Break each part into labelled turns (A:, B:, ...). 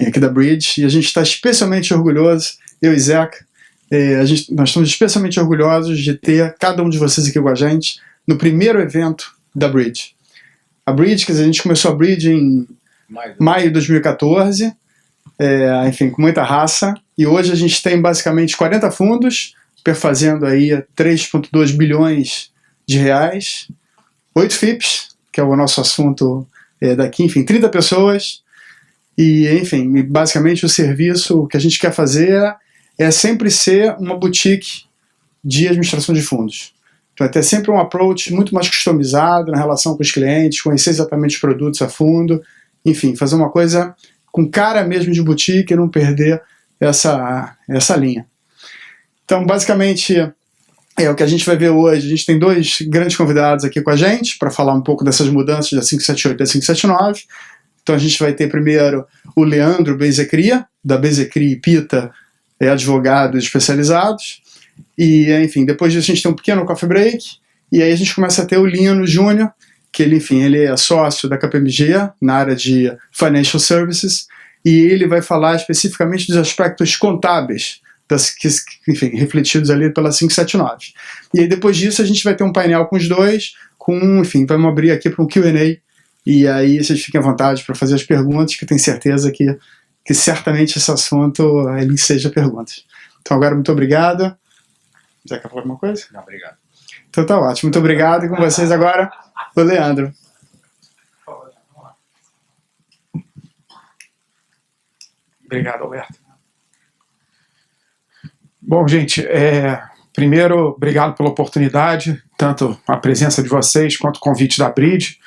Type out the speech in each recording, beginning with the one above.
A: aqui da Bridge, e a gente está especialmente orgulhoso, eu e Zeca, nós estamos especialmente orgulhosos de ter cada um de vocês aqui com a gente no primeiro evento da Bridge. A Bridge, quer dizer, a gente começou a Bridge em maio de 2014, enfim, com muita raça, e hoje a gente tem basicamente 40 fundos, perfazendo aí 3,2 bilhões de reais, 8 FIPs, que é o nosso assunto daqui, enfim, 30 pessoas, e enfim, basicamente o serviço que a gente quer fazer é sempre ser uma boutique de administração de fundos. Então é ter sempre um approach muito mais customizado na relação com os clientes, conhecer exatamente os produtos a fundo, enfim, fazer uma coisa com cara mesmo de boutique e não perder essa linha. Então, basicamente, o que a gente vai ver hoje. A gente tem dois grandes convidados aqui com a gente para falar um pouco dessas mudanças da 578 e da 579. Então, a gente vai ter primeiro o Leandro Benzecria, da Benzecria e Pita, advogados especializados. E, enfim, depois disso a gente tem um pequeno coffee break. E aí a gente começa a ter o Lino Júnior, que ele, enfim, ele é sócio da KPMG na área de Financial Services. E ele vai falar especificamente dos aspectos contábeis, enfim, refletidos ali pela 579. E aí depois disso a gente vai ter um painel com os dois, enfim, vamos abrir aqui para um Q&A, e aí vocês fiquem à vontade para fazer as perguntas, que eu tenho certeza que certamente esse assunto ele seja perguntas. Então agora, muito obrigado. Já quer falar alguma coisa?
B: Não, obrigado.
A: Então tá ótimo, muito obrigado, e com vocês agora, o Leandro.
C: Obrigado, Alberto. Bom, gente, primeiro, obrigado pela oportunidade, tanto a presença de vocês quanto o convite da Bridge.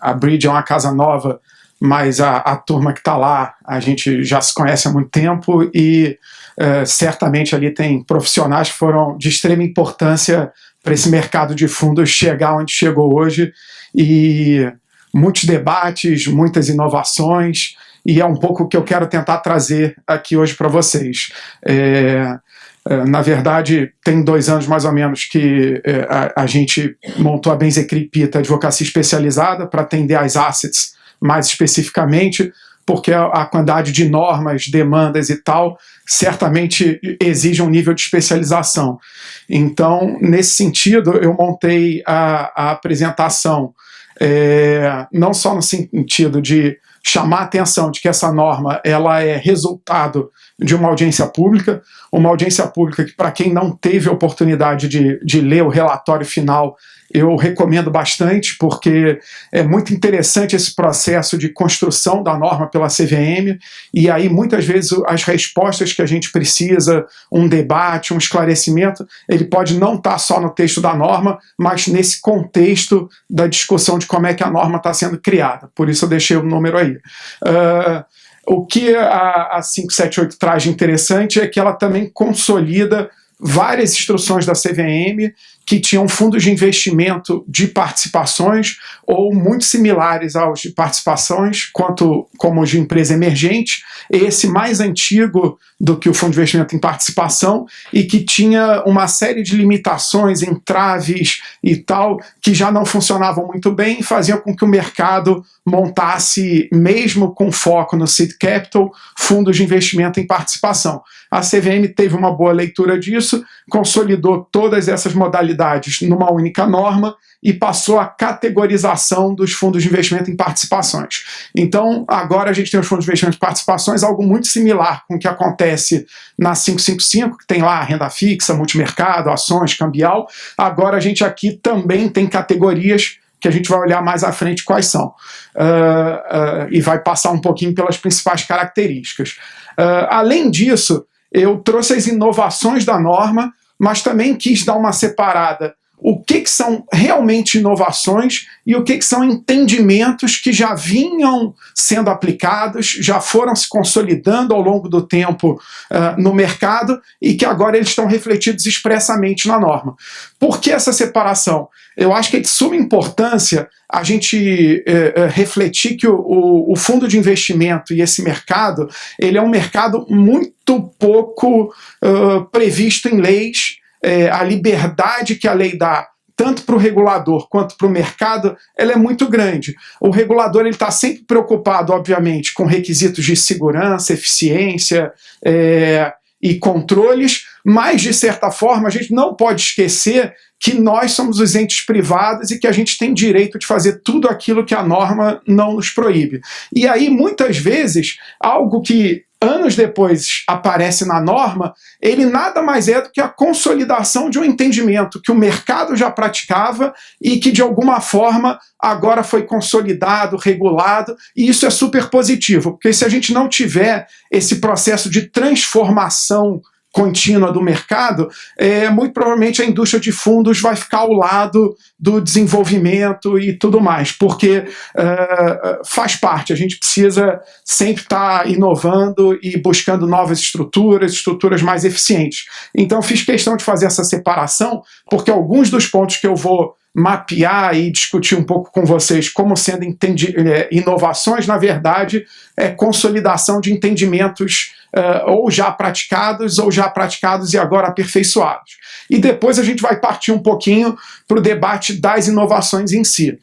C: A Bridge é uma casa nova, mas a turma que está lá, a gente já se conhece há muito tempo e certamente ali tem profissionais que foram de extrema importância para esse mercado de fundos chegar onde chegou hoje, e muitos debates, muitas inovações, e é um pouco o que eu quero tentar trazer aqui hoje para vocês. Na verdade, tem 2 anos mais ou menos que a gente montou a Benzecria Pita Advocacia Especializada para atender as assets mais especificamente, porque a quantidade de normas, demandas e tal, certamente exige um nível de especialização. Então, nesse sentido, eu montei a apresentação, não só no sentido de chamar a atenção de que essa norma ela é resultado de uma audiência pública que, para quem não teve a oportunidade de ler o relatório final, eu recomendo bastante, porque é muito interessante esse processo de construção da norma pela CVM, e aí muitas vezes as respostas que a gente precisa, um debate, um esclarecimento, ele pode não estar só no texto da norma, mas nesse contexto da discussão de como é que a norma está sendo criada. Por isso eu deixei o número aí. O que a 578 traz de interessante é que ela também consolida várias instruções da CVM que tinham fundos de investimento de participações ou muito similares aos de participações, como os de empresa emergente, esse mais antigo do que o fundo de investimento em participação, e que tinha uma série de limitações, entraves e tal, que já não funcionavam muito bem e faziam com que o mercado montasse, mesmo com foco no seed capital, fundos de investimento em participação. A CVM teve uma boa leitura disso, consolidou todas essas modalidades numa única norma e passou a categorização dos fundos de investimento em participações. Então, agora a gente tem os fundos de investimento em participações, algo muito similar com o que acontece na 555, que tem lá a renda fixa, multimercado, ações, cambial. Agora a gente aqui também tem categorias que a gente vai olhar mais à frente quais são, e vai passar um pouquinho pelas principais características. Além disso, eu trouxe as inovações da norma, mas também quis dar uma separada. O que são realmente inovações e o que são entendimentos que já vinham sendo aplicados, já foram se consolidando ao longo do tempo no mercado e que agora eles estão refletidos expressamente na norma. Por que essa separação? Eu acho que é de suma importância a gente refletir que o fundo de investimento e esse mercado, ele é um mercado muito pouco previsto em leis. A liberdade que a lei dá tanto para o regulador quanto para o mercado, ela é muito grande. O regulador está sempre preocupado, obviamente, com requisitos de segurança, eficiência e controles, mas, de certa forma, a gente não pode esquecer que nós somos os entes privados e que a gente tem direito de fazer tudo aquilo que a norma não nos proíbe. E aí, muitas vezes, algo que anos depois aparece na norma, ele nada mais é do que a consolidação de um entendimento que o mercado já praticava e que, de alguma forma, agora foi consolidado, regulado, e isso é super positivo, porque se a gente não tiver esse processo de transformação contínua do mercado, muito provavelmente a indústria de fundos vai ficar ao lado do desenvolvimento e tudo mais, porque faz parte, a gente precisa sempre estar inovando e buscando novas estruturas mais eficientes. Então fiz questão de fazer essa separação, porque alguns dos pontos que eu vou mapear e discutir um pouco com vocês como sendo inovações, na verdade, é consolidação de entendimentos ou já praticados e agora aperfeiçoados. E depois a gente vai partir um pouquinho para o debate das inovações em si.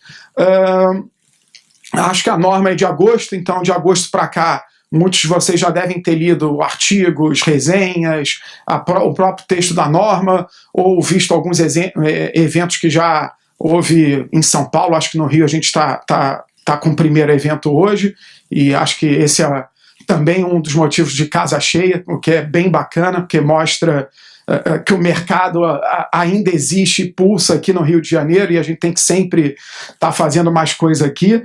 C: Acho que a norma é de agosto, então de agosto para cá muitos de vocês já devem ter lido artigos, resenhas, o próprio texto da norma, ou visto alguns eventos que já houve em São Paulo. Acho que no Rio a gente tá com o primeiro evento hoje, e acho que esse é também um dos motivos de casa cheia, o que é bem bacana, porque mostra que o mercado ainda existe e pulsa aqui no Rio de Janeiro, e a gente tem que sempre estar fazendo mais coisa aqui,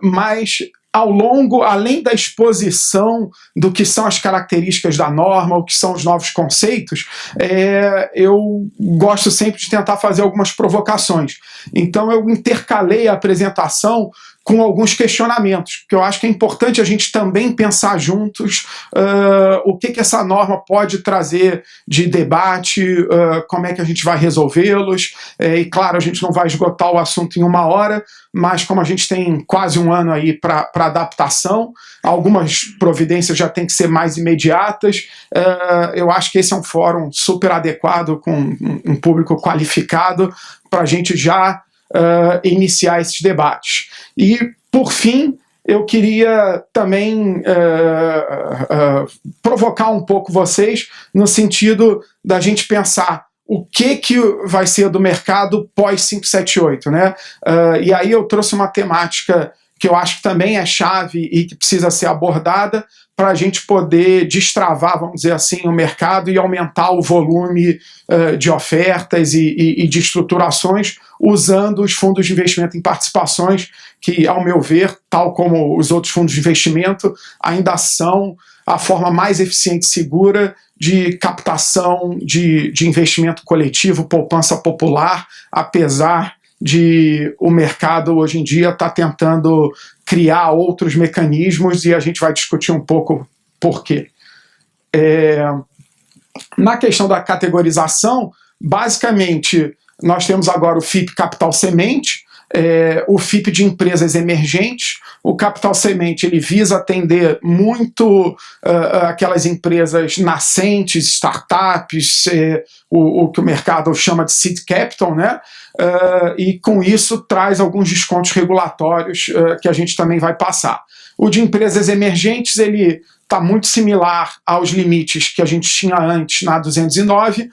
C: mas ao longo, além da exposição do que são as características da norma, o que são os novos conceitos, eu gosto sempre de tentar fazer algumas provocações. Então eu intercalei a apresentação com alguns questionamentos, porque eu acho que é importante a gente também pensar juntos o que essa norma pode trazer de debate, como é que a gente vai resolvê-los, e claro, a gente não vai esgotar o assunto em uma hora, mas como a gente tem quase um ano aí para adaptação, algumas providências já têm que ser mais imediatas, eu acho que esse é um fórum super adequado, com um público qualificado, para a gente já iniciar esses debates. E, por fim, eu queria também provocar um pouco vocês no sentido da gente pensar o que vai ser do mercado pós-578, né? E aí eu trouxe uma temática que eu acho que também é chave e que precisa ser abordada para a gente poder destravar, vamos dizer assim, o mercado e aumentar o volume de ofertas e de estruturações usando os fundos de investimento em participações, que, ao meu ver, tal como os outros fundos de investimento, ainda são a forma mais eficiente e segura de captação de investimento coletivo, poupança popular, apesar de o mercado hoje em dia estar tentando criar outros mecanismos, e a gente vai discutir um pouco por quê. Na questão da categorização, basicamente, nós temos agora o FIP Capital Semente, o FIP de empresas emergentes. O Capital Semente ele visa atender muito aquelas empresas nascentes, startups, o que o mercado chama de seed capital, né? E com isso traz alguns descontos regulatórios que a gente também vai passar. O de empresas emergentes ele está muito similar aos limites que a gente tinha antes na 209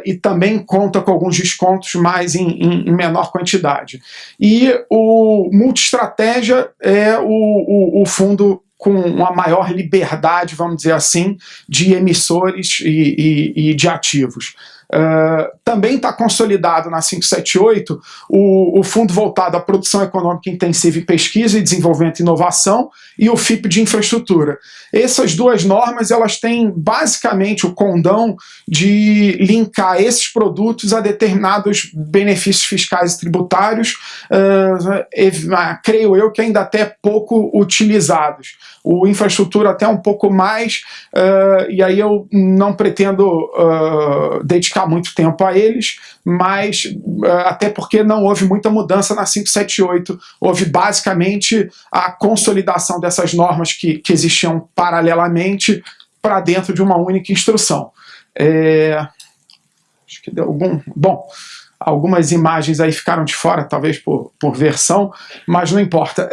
C: e também conta com alguns descontos, mas em menor quantidade. E o Multiestratégia é o fundo com uma maior liberdade, vamos dizer assim, de emissores e de ativos. Também está consolidado na 578 o fundo voltado à produção econômica intensiva em pesquisa e desenvolvimento e inovação e o FIP de infraestrutura. Essas duas normas elas têm basicamente o condão de linkar esses produtos a determinados benefícios fiscais e tributários, creio eu que ainda até pouco utilizados. O infraestrutura até um pouco mais, e aí eu não pretendo dedicar muito tempo a eles, mas até porque não houve muita mudança na 578, houve basicamente a consolidação dessas normas que existiam paralelamente para dentro de uma única instrução. Acho que deu algum... Bom, algumas imagens aí ficaram de fora, talvez por versão, mas não importa.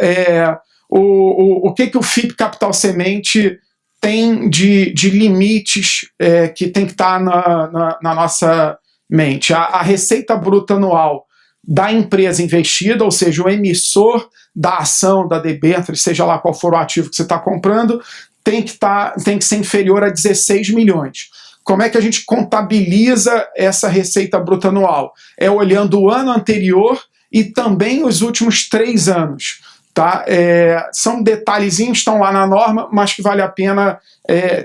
C: O que o FIP Capital Semente tem de limites que tem que estar na nossa mente? A receita bruta anual da empresa investida, ou seja, o emissor da ação, da debênture, seja lá qual for o ativo que você está comprando, tem que ser inferior a 16 milhões. Como é que a gente contabiliza essa receita bruta anual? É olhando o ano anterior e também os últimos 3 anos. Tá? São detalhezinhos que estão lá na norma, mas que vale a pena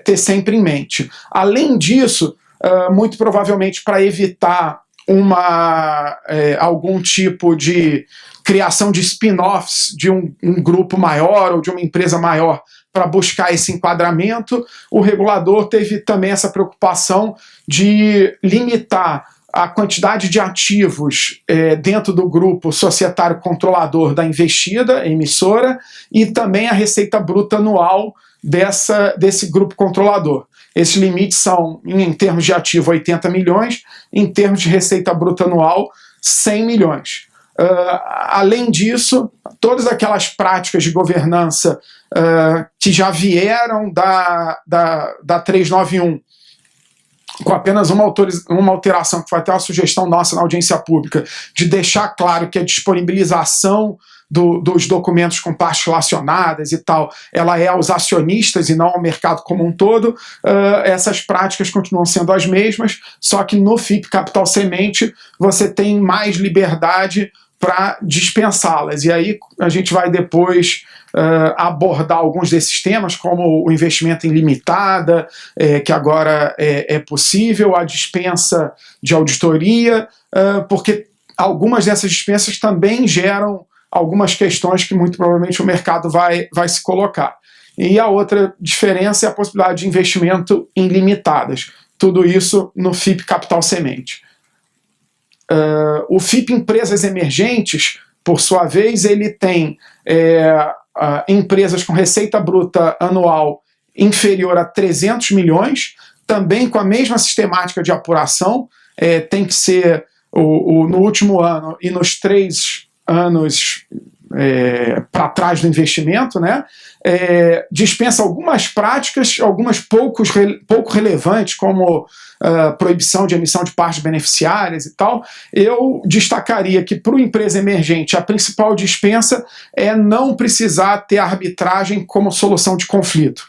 C: ter sempre em mente. Além disso, muito provavelmente para evitar algum tipo de criação de spin-offs de um grupo maior ou de uma empresa maior para buscar esse enquadramento, o regulador teve também essa preocupação de limitar a quantidade de ativos dentro do grupo societário controlador da investida, emissora, e também a receita bruta anual desse grupo controlador. Esses limites são, em termos de ativo, 80 milhões, em termos de receita bruta anual, 100 milhões. Além disso, todas aquelas práticas de governança que já vieram da 391, com apenas uma alteração, que foi até uma sugestão nossa na audiência pública, de deixar claro que a disponibilização dos documentos com partes relacionadas e tal, ela é aos acionistas e não ao mercado como um todo. Essas práticas continuam sendo as mesmas, só que no FIP Capital Semente você tem mais liberdade para dispensá-las. E aí a gente vai depois abordar alguns desses temas, como o investimento em limitada, que agora é possível, a dispensa de auditoria, porque algumas dessas dispensas também geram algumas questões que muito provavelmente o mercado vai se colocar. E a outra diferença é a possibilidade de investimento em limitadas. Tudo isso no FIP Capital Semente. O FIP Empresas Emergentes, por sua vez, ele tem empresas com receita bruta anual inferior a 300 milhões, também com a mesma sistemática de apuração, tem que ser no último ano e nos 3 anos para trás do investimento, né? Dispensa algumas práticas, algumas pouco relevantes, como proibição de emissão de partes beneficiárias e tal. Eu destacaria que para uma empresa emergente a principal dispensa é não precisar ter arbitragem como solução de conflito.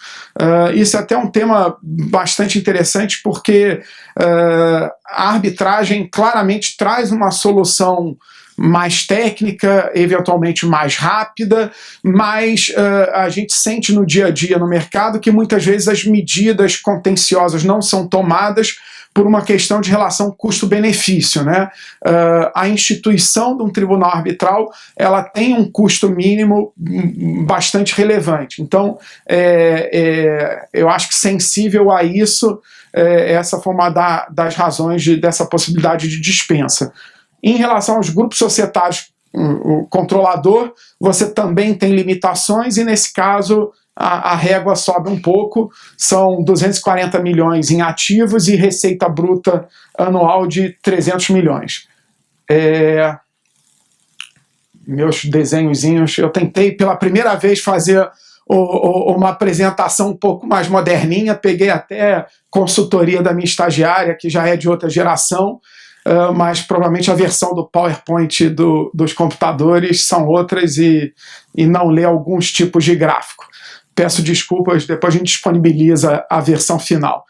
C: Isso é até um tema bastante interessante, porque a arbitragem claramente traz uma solução mais técnica, eventualmente mais rápida, mas a gente sente no dia a dia no mercado que muitas vezes as medidas contenciosas não são tomadas por uma questão de relação custo-benefício, né? A instituição de um tribunal arbitral, ela tem um custo mínimo bastante relevante. Então, eu acho que sensível a isso, essa foi uma das razões dessa possibilidade de dispensa. Em relação aos grupos societários, o controlador, você também tem limitações e, nesse caso, a régua sobe um pouco, são 240 milhões em ativos e receita bruta anual de 300 milhões. Meus desenhozinhos, eu tentei pela primeira vez fazer uma apresentação um pouco mais moderninha, peguei até consultoria da minha estagiária, que já é de outra geração, mas provavelmente a versão do PowerPoint dos computadores são outras e não lê alguns tipos de gráfico. Peço desculpas, depois a gente disponibiliza a versão final.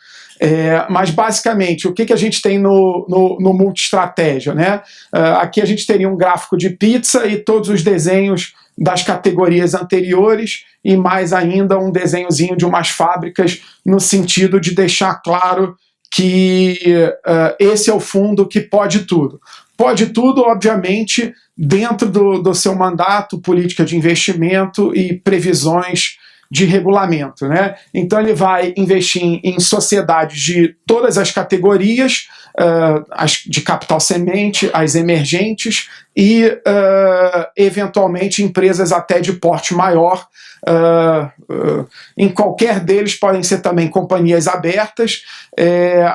C: Mas basicamente, o que a gente tem no multi-estratégia, né? Aqui a gente teria um gráfico de pizza e todos os desenhos das categorias anteriores e mais ainda um desenhozinho de umas fábricas, no sentido de deixar claro que esse é o fundo que pode tudo. Pode tudo, obviamente, dentro do seu mandato, política de investimento e previsões de regulamento, né? Então ele vai investir em sociedades de todas as categorias, as de capital semente, as emergentes e, eventualmente, empresas até de porte maior. Em qualquer deles podem ser também companhias abertas,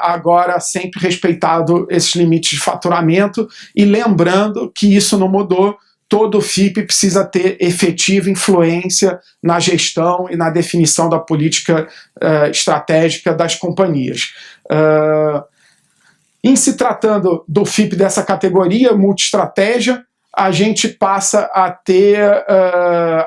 C: agora sempre respeitado esses limites de faturamento, e lembrando que isso não mudou. Todo FIP precisa ter efetiva influência na gestão e na definição da política estratégica das companhias. Em se tratando do FIP dessa categoria, multiestratégia, a gente passa a ter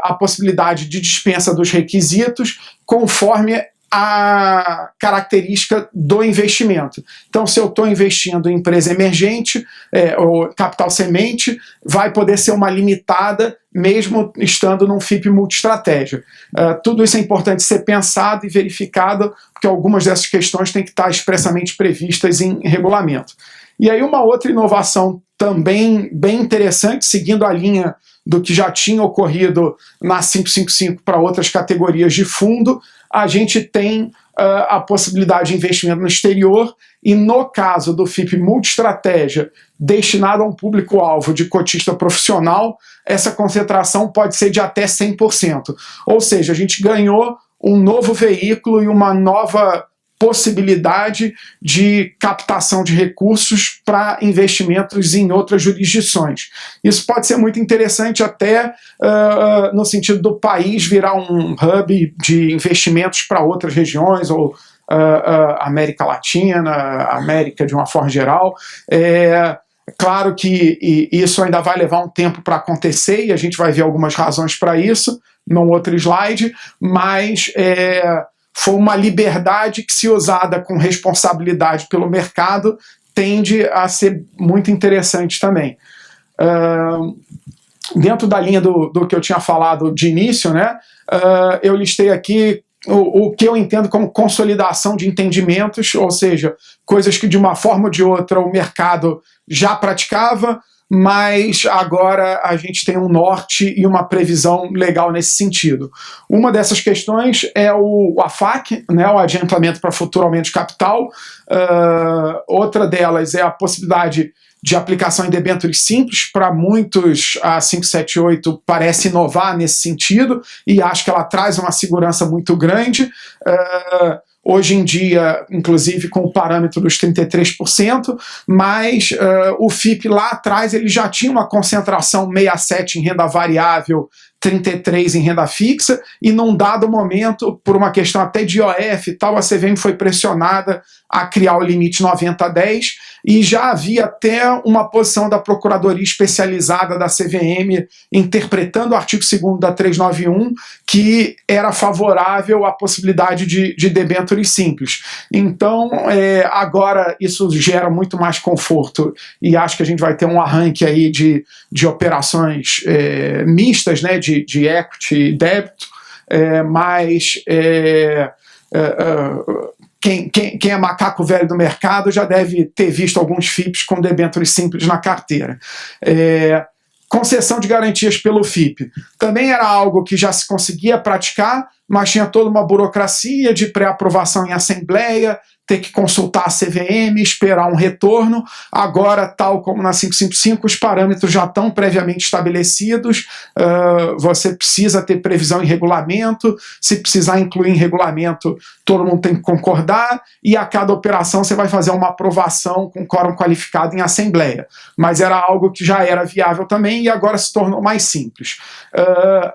C: a possibilidade de dispensa dos requisitos conforme a característica do investimento. Então, se eu estou investindo em empresa emergente, ou capital semente, vai poder ser uma limitada, mesmo estando num FIP multiestratégia. Tudo isso é importante ser pensado e verificado, porque algumas dessas questões têm que estar expressamente previstas em regulamento. E aí uma outra inovação também bem interessante, seguindo a linha do que já tinha ocorrido na 555 para outras categorias de fundo, a gente tem a possibilidade de investimento no exterior, e no caso do FIP multiestratégia destinado a um público-alvo de cotista profissional, essa concentração pode ser de até 100%. Ou seja, a gente ganhou um novo veículo e uma nova possibilidade de captação de recursos para investimentos em outras jurisdições. Isso pode ser muito interessante até no sentido do país virar um hub de investimentos para outras regiões, ou América Latina, América de uma forma geral. Claro que isso ainda vai levar um tempo para acontecer, e a gente vai ver algumas razões para isso num outro slide, mas foi uma liberdade que, se usada com responsabilidade pelo mercado, tende a ser muito interessante também. Dentro da linha do que eu tinha falado de início, né, eu listei aqui o que eu entendo como consolidação de entendimentos, ou seja, coisas que de uma forma ou de outra o mercado já praticava, mas agora a gente tem um norte e uma previsão legal nesse sentido. Uma dessas questões é o AFAC, né, o Adiantamento para Futuro Aumento de Capital. Outra delas é a possibilidade de aplicação em debêntures simples. Para muitos, a 578 parece inovar nesse sentido, e acho que ela traz uma segurança muito grande. Hoje em dia, inclusive com o parâmetro dos 33%, mas o FIP lá atrás ele já tinha uma concentração 67 em renda variável, 33 em renda fixa, e num dado momento, por uma questão até de IOF e tal, a CVM foi pressionada a criar o limite 90-10, e já havia até uma posição da Procuradoria Especializada da CVM interpretando o artigo 2º da 391, que era favorável à possibilidade de debêntures simples. Então, agora isso gera muito mais conforto, e acho que a gente vai ter um arranque aí de operações mistas, né, de equity e débito, mas quem é macaco velho do mercado já deve ter visto alguns FIPs com debêntures simples na carteira. Concessão de garantias pelo FIP também era algo que já se conseguia praticar, mas tinha toda uma burocracia de pré-aprovação em assembleia, ter que consultar a CVM, esperar um retorno. Agora, tal como na 555, os parâmetros já estão previamente estabelecidos, você precisa ter previsão em regulamento, se precisar incluir em regulamento, todo mundo tem que concordar, e a cada operação você vai fazer uma aprovação com quórum qualificado em assembleia. Mas era algo que já era viável também, e agora se tornou mais simples.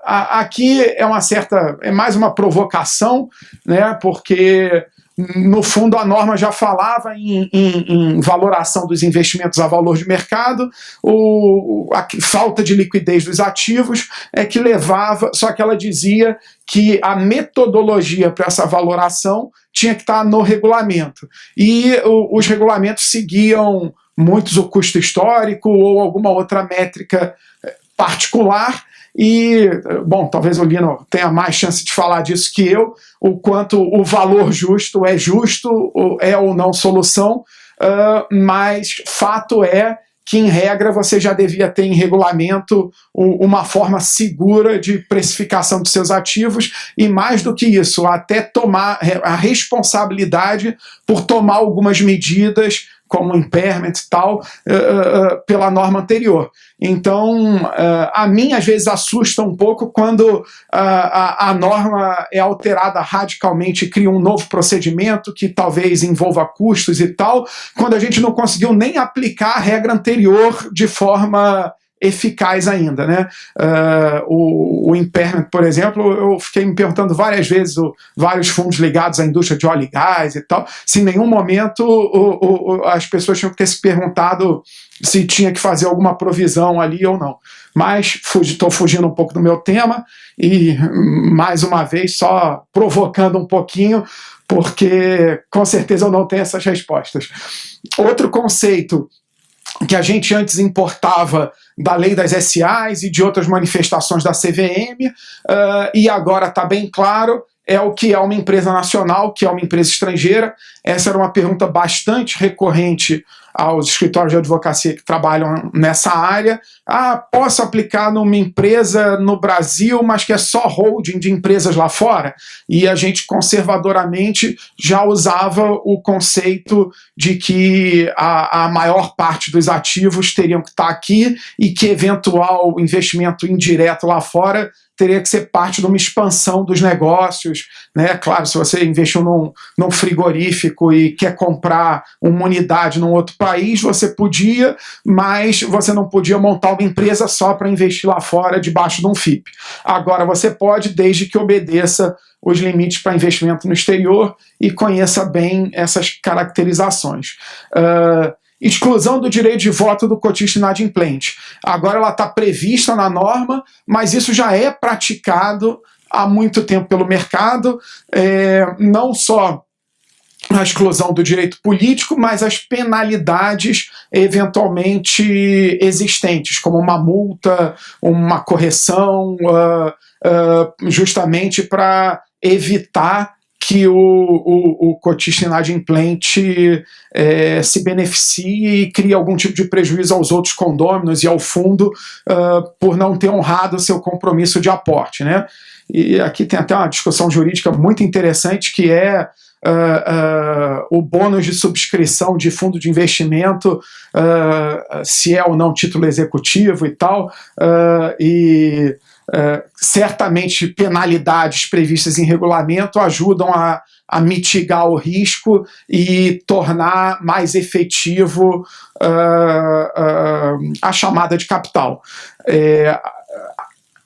C: Aqui é mais uma provocação, né, porque no fundo a norma já falava em valoração dos investimentos a valor de mercado, a falta de liquidez dos ativos é que levava, só que ela dizia que a metodologia para essa valoração tinha que estar no regulamento, e os regulamentos seguiam muitos o custo histórico ou alguma outra métrica particular. E, bom, talvez o Lino tenha mais chance de falar disso que eu, o quanto o valor justo, é ou não solução, mas fato é que, em regra, você já devia ter em regulamento uma forma segura de precificação dos seus ativos e, mais do que isso, até tomar a responsabilidade por tomar algumas medidas, como impairment e tal, pela norma anterior. Então, a mim, às vezes, assusta um pouco quando a norma é alterada radicalmente e cria um novo procedimento que talvez envolva custos e tal, quando a gente não conseguiu nem aplicar a regra anterior de forma eficaz ainda, né? O impairment, por exemplo, eu fiquei me perguntando várias vezes, vários fundos ligados à indústria de óleo e gás e tal, se em nenhum momento as pessoas tinham que ter se perguntado se tinha que fazer alguma provisão ali ou não. Mas estou fugindo um pouco do meu tema e, mais uma vez, só provocando um pouquinho, porque com certeza eu não tenho essas respostas. Outro conceito que a gente antes importava da lei das SAs e de outras manifestações da CVM, e agora está bem claro, é o que é uma empresa nacional, que é uma empresa estrangeira. Essa era uma pergunta bastante recorrente aos escritórios de advocacia que trabalham nessa área. Posso aplicar numa empresa no Brasil, mas que é só holding de empresas lá fora? E a gente conservadoramente já usava o conceito de que a maior parte dos ativos teriam que estar aqui e que eventual investimento indireto lá fora teria que ser parte de uma expansão dos negócios, né? Claro, se você investiu num frigorífico e quer comprar uma unidade num outro país, você podia, mas você não podia montar uma empresa só para investir lá fora debaixo de um FIP. Agora você pode, desde que obedeça os limites para investimento no exterior e conheça bem essas caracterizações. Exclusão do direito de voto do cotista inadimplente. Agora ela está prevista na norma, mas isso já é praticado há muito tempo pelo mercado, não só a exclusão do direito político, mas as penalidades eventualmente existentes, como uma multa, uma correção, justamente para evitar que o cotista inadimplente se beneficie e crie algum tipo de prejuízo aos outros condôminos e ao fundo por não ter honrado o seu compromisso de aporte, né? E aqui tem até uma discussão jurídica muito interessante, que é o bônus de subscrição de fundo de investimento, se é ou não título executivo e tal, certamente penalidades previstas em regulamento ajudam a mitigar o risco e tornar mais efetivo a chamada de capital.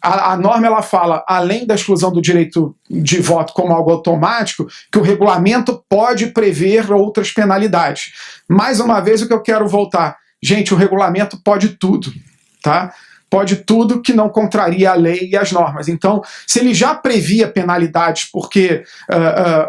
C: A norma ela fala, além da exclusão do direito de voto como algo automático, que o regulamento pode prever outras penalidades. Mais uma vez, o que eu quero voltar, gente, o regulamento pode tudo, tá? Pode tudo que não contraria a lei e as normas. Então, se ele já previa penalidades porque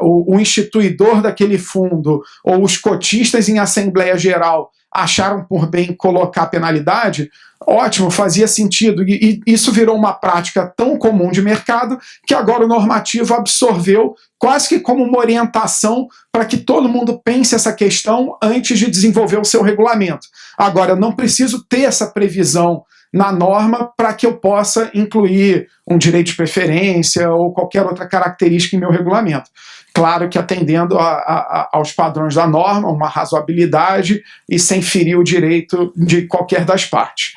C: o instituidor daquele fundo ou os cotistas em Assembleia Geral acharam por bem colocar penalidade, ótimo, fazia sentido. E isso virou uma prática tão comum de mercado que agora o normativo absorveu quase que como uma orientação para que todo mundo pense essa questão antes de desenvolver o seu regulamento. Agora, eu não preciso ter essa previsão na norma para que eu possa incluir um direito de preferência ou qualquer outra característica em meu regulamento. Claro que atendendo aos padrões da norma, uma razoabilidade e sem ferir o direito de qualquer das partes.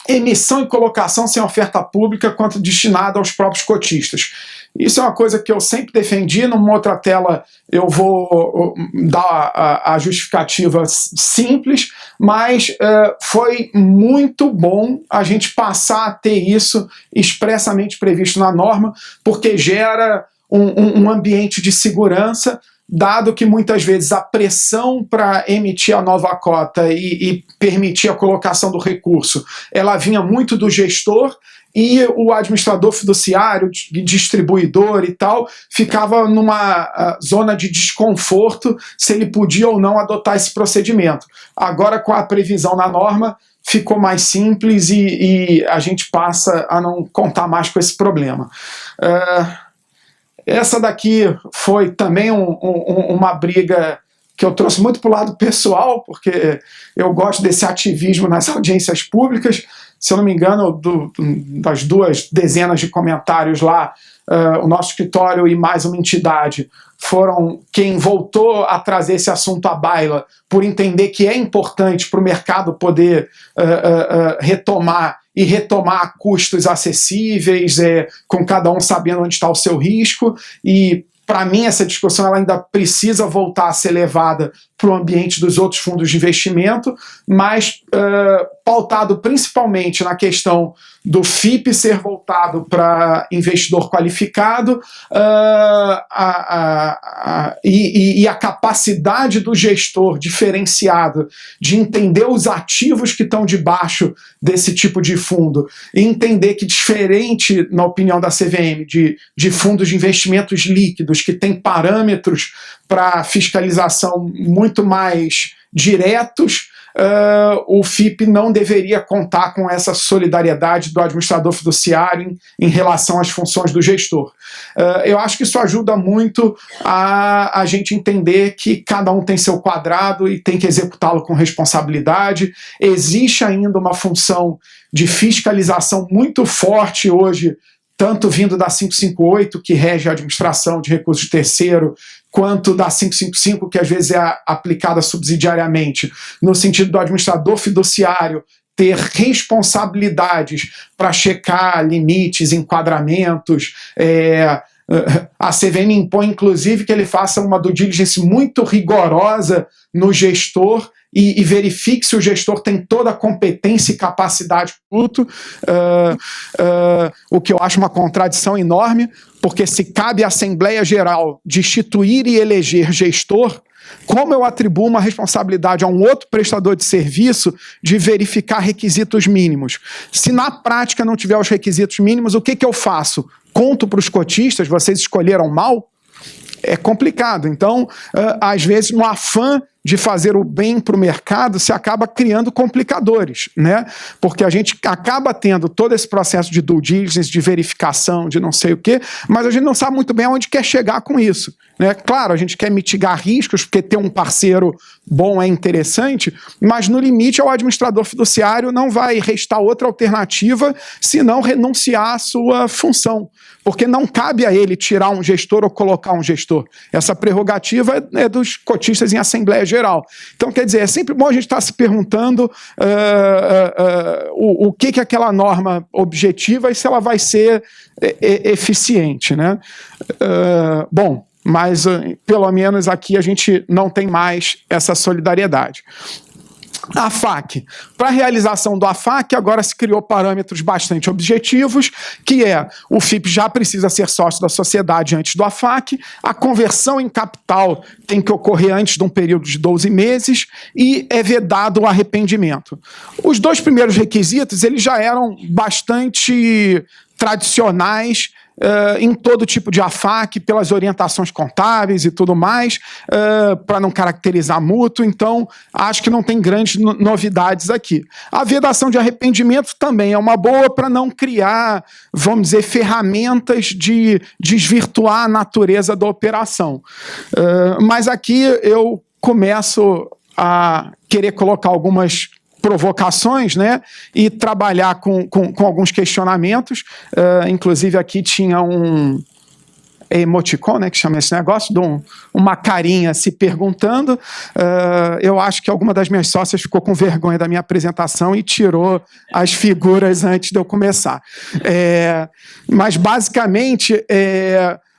C: Emissão e colocação sem oferta pública quanto destinada aos próprios cotistas. Isso é uma coisa que eu sempre defendi. Numa outra tela eu vou dar a justificativa simples, mas foi muito bom a gente passar a ter isso expressamente previsto na norma, porque gera um ambiente de segurança, dado que muitas vezes a pressão para emitir a nova cota e permitir a colocação do recurso, ela vinha muito do gestor, e o administrador fiduciário, distribuidor e tal, ficava numa zona de desconforto se ele podia ou não adotar esse procedimento. Agora, com a previsão na norma, ficou mais simples e a gente passa a não contar mais com esse problema. Essa daqui foi também uma briga que eu trouxe muito para o lado pessoal, porque eu gosto desse ativismo nas audiências públicas. Se eu não me engano, das 2 dezenas de comentários lá, o nosso escritório e mais uma entidade foram quem voltou a trazer esse assunto à baila, por entender que é importante para o mercado poder retomar a custos acessíveis, com cada um sabendo onde está o seu risco. E para mim essa discussão ela ainda precisa voltar a ser levada para o ambiente dos outros fundos de investimento, mas pautado principalmente na questão do FIP ser voltado para investidor qualificado e a capacidade do gestor diferenciado de entender os ativos que estão debaixo desse tipo de fundo e entender que, diferente, na opinião da CVM, de fundos de investimentos líquidos que têm parâmetros para fiscalização muito mais diretos, o FIP não deveria contar com essa solidariedade do administrador fiduciário em relação às funções do gestor. Eu acho que isso ajuda muito a gente entender que cada um tem seu quadrado e tem que executá-lo com responsabilidade. Existe ainda uma função de fiscalização muito forte hoje, tanto vindo da 558, que rege a administração de recursos de terceiro, quanto da 555, que às vezes é aplicada subsidiariamente, no sentido do administrador fiduciário ter responsabilidades para checar limites, enquadramentos. A CVM impõe, inclusive, que ele faça uma due diligence muito rigorosa no gestor e verifique se o gestor tem toda a competência e capacidade bruto, o que eu acho uma contradição enorme, porque se cabe à Assembleia Geral destituir e eleger gestor, como eu atribuo uma responsabilidade a um outro prestador de serviço de verificar requisitos mínimos? Se na prática não tiver os requisitos mínimos, o que eu faço? Conto para os cotistas, vocês escolheram mal? É complicado. Então, às vezes, no afã de fazer o bem para o mercado, se acaba criando complicadores, né? Porque a gente acaba tendo todo esse processo de due diligence, de verificação, de não sei o quê, mas a gente não sabe muito bem aonde quer chegar com isso, né? Claro, a gente quer mitigar riscos, porque ter um parceiro bom é interessante, mas no limite o administrador fiduciário não vai restar outra alternativa senão renunciar à sua função, porque não cabe a ele tirar um gestor ou colocar um gestor. Essa prerrogativa é dos cotistas em Assembleia Geral. Então, quer dizer, é sempre bom a gente estar se perguntando o que aquela norma objetiva e se ela vai ser eficiente, né? Bom, mas pelo menos aqui a gente não tem mais essa solidariedade. A AFAC. Para a realização do AFAC, agora se criou parâmetros bastante objetivos, que é o FIP já precisa ser sócio da sociedade antes do AFAC, a conversão em capital tem que ocorrer antes de um período de 12 meses e é vedado o arrependimento. Os 2 primeiros requisitos eles já eram bastante tradicionais em todo tipo de AFAC, pelas orientações contábeis e tudo mais, para não caracterizar mútuo, então acho que não tem grandes novidades aqui. A vedação de arrependimento também é uma boa para não criar, vamos dizer, ferramentas de desvirtuar a natureza da operação. Mas aqui eu começo a querer colocar algumas provocações, né, e trabalhar com alguns questionamentos. Inclusive aqui tinha um emoticon, né, que chama esse negócio, de uma carinha se perguntando. Eu acho que alguma das minhas sócias ficou com vergonha da minha apresentação e tirou as figuras antes de eu começar. Mas basicamente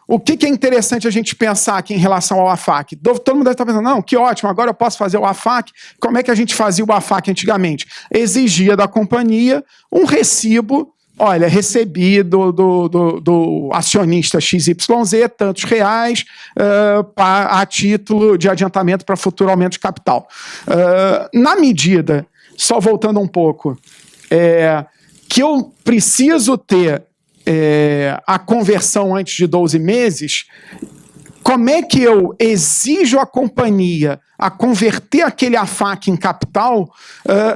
C: o que é interessante a gente pensar aqui em relação ao AFAC? Todo mundo deve estar pensando, não, que ótimo, agora eu posso fazer o AFAC. Como é que a gente fazia o AFAC antigamente? Exigia da companhia um recibo, olha, recebido do acionista XYZ, tantos reais, a título de adiantamento para futuro aumento de capital. Na medida, só voltando um pouco, que eu preciso ter a conversão antes de 12 meses, como é que eu exijo a companhia a converter aquele AFAC em capital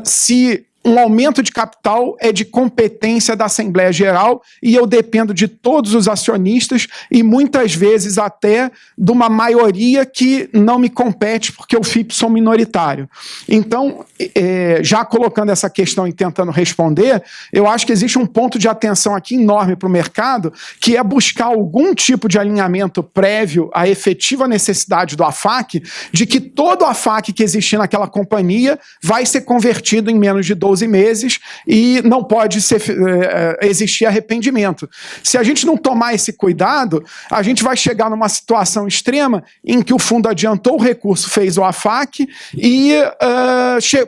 C: se um aumento de capital é de competência da Assembleia Geral e eu dependo de todos os acionistas e muitas vezes até de uma maioria que não me compete porque eu sou minoritário. Então, já colocando essa questão e tentando responder, eu acho que existe um ponto de atenção aqui enorme para o mercado, que é buscar algum tipo de alinhamento prévio à efetiva necessidade do AFAC, de que todo AFAC que existir naquela companhia vai ser convertido em menos de 12 meses e não pode existir arrependimento. Se a gente não tomar esse cuidado, a gente vai chegar numa situação extrema em que o fundo adiantou o recurso, fez o AFAC e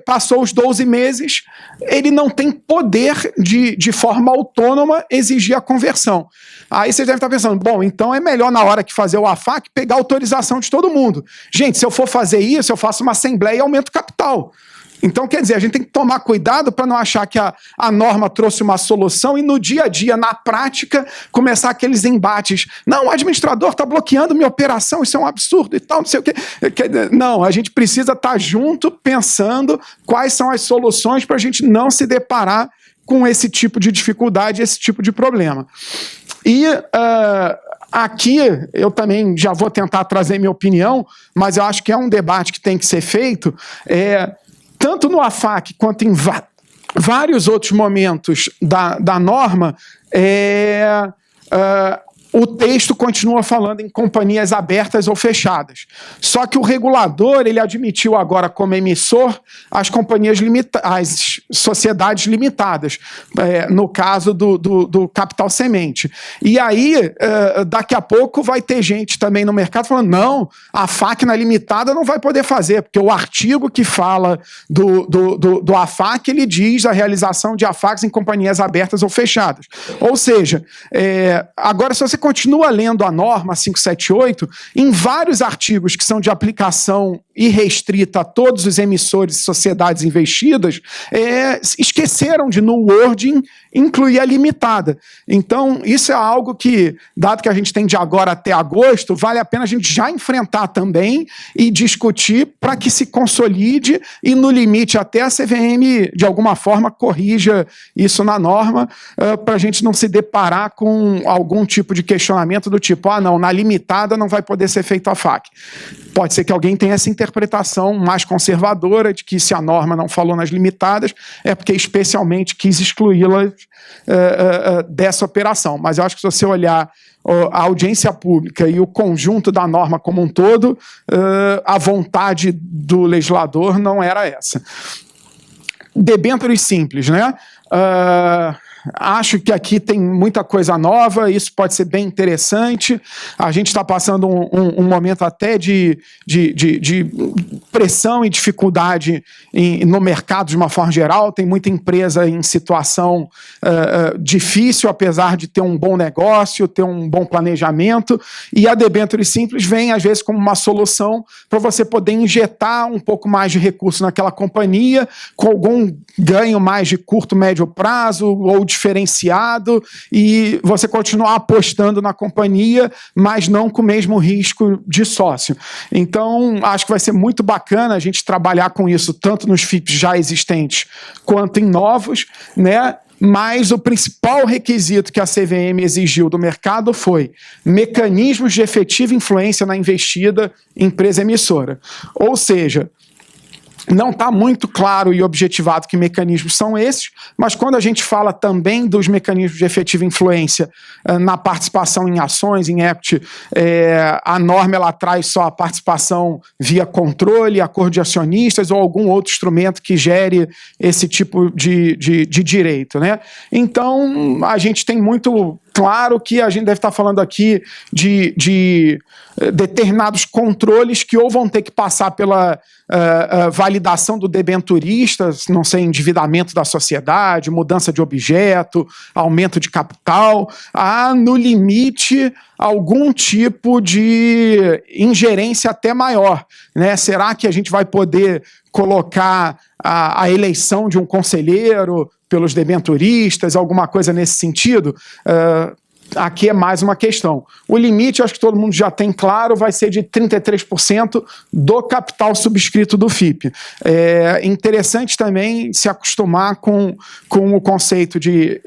C: passou os 12 meses, ele não tem poder de forma autônoma exigir a conversão. Aí vocês devem estar pensando, bom, então é melhor na hora que fazer o AFAC pegar a autorização de todo mundo. Gente, se eu for fazer isso, eu faço uma assembleia e aumento o capital. Então, quer dizer, a gente tem que tomar cuidado para não achar que a norma trouxe uma solução e no dia a dia, na prática, começar aqueles embates. Não, o administrador está bloqueando minha operação, isso é um absurdo e tal, não sei o quê. Não, a gente precisa estar junto pensando quais são as soluções para a gente não se deparar com esse tipo de dificuldade, esse tipo de problema. E aqui eu também já vou tentar trazer minha opinião, mas eu acho que é um debate que tem que ser feito, tanto no AFAC quanto em vários outros momentos da norma, o texto continua falando em companhias abertas ou fechadas. Só que o regulador, ele admitiu agora como emissor as companhias as sociedades limitadas, no caso do capital semente. E aí, daqui a pouco vai ter gente também no mercado falando, não, a AFAC na limitada não vai poder fazer, porque o artigo que fala do AFAC, ele diz a realização de AFACs em companhias abertas ou fechadas. Ou seja, agora se você continua lendo a norma 578, em vários artigos que são de aplicação irrestrita a todos os emissores e sociedades investidas, esqueceram de, no wording, incluir a limitada. Então, isso é algo que, dado que a gente tem de agora até agosto, vale a pena a gente já enfrentar também e discutir para que se consolide e, no limite, até a CVM, de alguma forma, corrija isso na norma, para a gente não se deparar com algum tipo de questionamento do tipo, não, na limitada não vai poder ser feito a FAC. Pode ser que alguém tenha essa interpretação mais conservadora de que se a norma não falou nas limitadas é porque especialmente quis excluí-las dessa operação. Mas eu acho que se você olhar a audiência pública e o conjunto da norma como um todo, a vontade do legislador não era essa. Debêntures simples, né? Acho que aqui tem muita coisa nova, isso pode ser bem interessante. A gente está passando um momento até de pressão e dificuldade no mercado de uma forma geral. Tem muita empresa em situação difícil, apesar de ter um bom negócio, ter um bom planejamento. E a debênture simples vem, às vezes, como uma solução para você poder injetar um pouco mais de recurso naquela companhia, com algum ganho mais de curto, médio prazo, ou diferenciado, e você continuar apostando na companhia, mas não com o mesmo risco de sócio. Então, acho que vai ser muito bacana a gente trabalhar com isso, tanto nos FIPs já existentes, quanto em novos, né? Mas o principal requisito que a CVM exigiu do mercado foi mecanismos de efetiva influência na investida empresa emissora. Ou seja, não está muito claro e objetivado que mecanismos são esses, mas quando a gente fala também dos mecanismos de efetiva influência na participação em ações, em equity, a norma ela traz só a participação via controle, acordo de acionistas ou algum outro instrumento que gere esse tipo de direito, né? Então, a gente tem muito claro que a gente deve estar falando aqui de determinados controles que ou vão ter que passar pela validação do debenturista, não sei, endividamento da sociedade, mudança de objeto, aumento de capital, no limite, algum tipo de ingerência até maior, né? Será que a gente vai poder colocar a eleição de um conselheiro pelos debenturistas, alguma coisa nesse sentido? aqui é mais uma questão. O limite, acho que todo mundo já tem claro, vai ser de 33% do capital subscrito do FIP. É interessante também se acostumar com o conceito de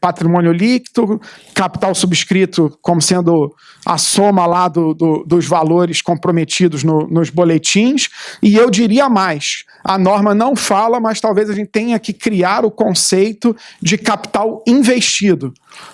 C: patrimônio líquido, capital subscrito como sendo a soma lá dos valores comprometidos nos boletins, e eu diria mais, a norma não fala, mas talvez a gente tenha que criar o conceito de capital investido,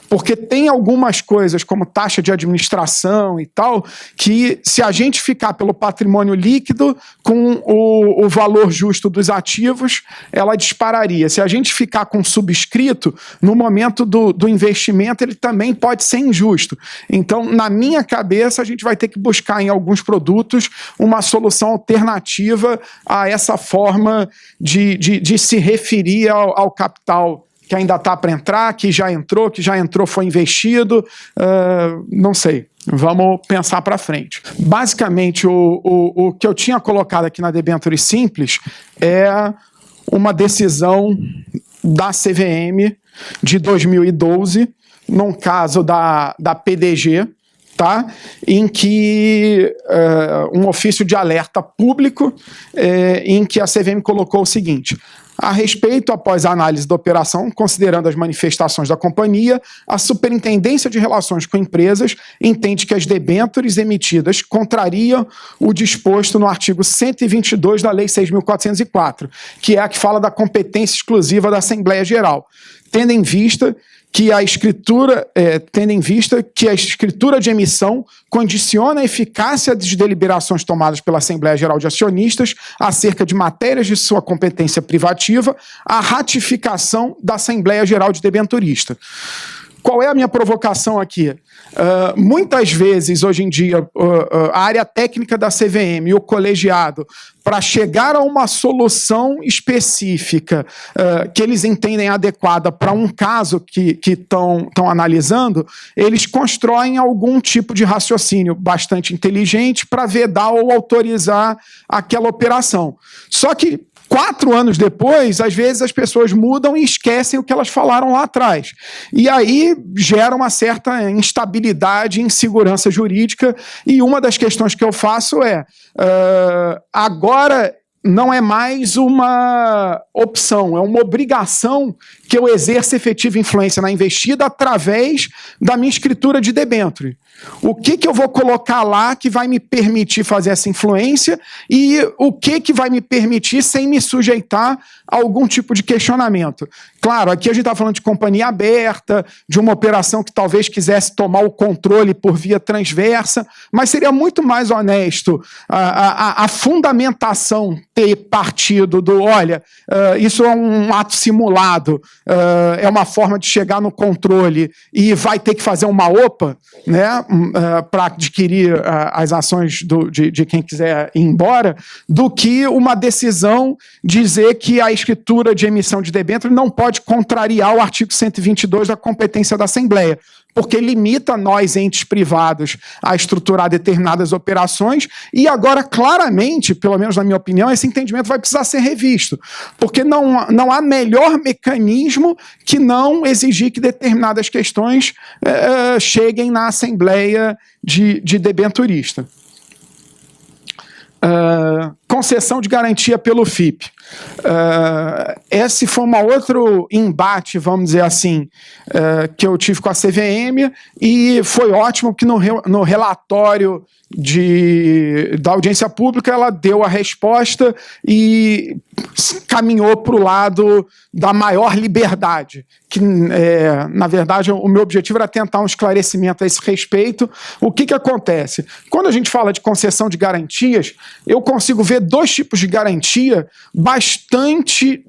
C: porque tem algumas coisas, como taxa de administração e tal, que se a gente ficar pelo patrimônio líquido com o valor justo dos ativos, ela dispararia. Se a gente ficar com subscrito, no momento do investimento, ele também pode ser injusto. Então, na minha cabeça, a gente vai ter que buscar em alguns produtos uma solução alternativa a essa forma de se referir ao capital que ainda está para entrar, que já entrou, foi investido, não sei. Vamos pensar para frente. Basicamente, o que eu tinha colocado aqui na debênture simples é uma decisão da CVM de 2012, num caso da PDG, tá? Em que um ofício de alerta público, em que a CVM colocou o seguinte: a respeito, após a análise da operação, considerando as manifestações da companhia, a Superintendência de Relações com Empresas entende que as debêntures emitidas contrariam o disposto no artigo 122 da Lei 6.404, que é a que fala da competência exclusiva da Assembleia Geral, tendo em vista que a escritura de emissão condiciona a eficácia das deliberações tomadas pela Assembleia Geral de Acionistas acerca de matérias de sua competência privativa à ratificação da Assembleia Geral de Debenturista. Qual é a minha provocação aqui? Muitas vezes, hoje em dia, a área técnica da CVM e o colegiado, para chegar a uma solução específica que eles entendem adequada para um caso que estão analisando, eles constroem algum tipo de raciocínio bastante inteligente para vedar ou autorizar aquela operação. Só que 4 anos depois, às vezes as pessoas mudam e esquecem o que elas falaram lá atrás. E aí gera uma certa instabilidade e insegurança jurídica. E uma das questões que eu faço é, agora não é mais uma opção, é uma obrigação que eu exerça efetiva influência na investida através da minha escritura de debênture. O que eu vou colocar lá que vai me permitir fazer essa influência e o que vai me permitir sem me sujeitar a algum tipo de questionamento. Claro, aqui a gente está falando de companhia aberta, de uma operação que talvez quisesse tomar o controle por via transversa, mas seria muito mais honesto a fundamentação ter partido do, olha, isso é um ato simulado, é uma forma de chegar no controle e vai ter que fazer uma OPA, né, para adquirir as ações de quem quiser ir embora, do que uma decisão dizer que a escritura de emissão de debênture não pode contrariar o artigo 122 da competência da Assembleia, porque limita nós, entes privados, a estruturar determinadas operações e agora, claramente, pelo menos na minha opinião, esse entendimento vai precisar ser revisto, porque não há melhor mecanismo que não exigir que determinadas questões cheguem na Assembleia de debenturista. Concessão de garantia pelo FIP. Esse foi um outro embate, vamos dizer assim, que eu tive com a CVM e foi ótimo que no relatório da audiência pública ela deu a resposta e caminhou para o lado da maior liberdade, que na verdade o meu objetivo era tentar um esclarecimento a esse respeito. O que acontece? Quando a gente fala de concessão de garantias, eu consigo ver 2 tipos de garantia bastante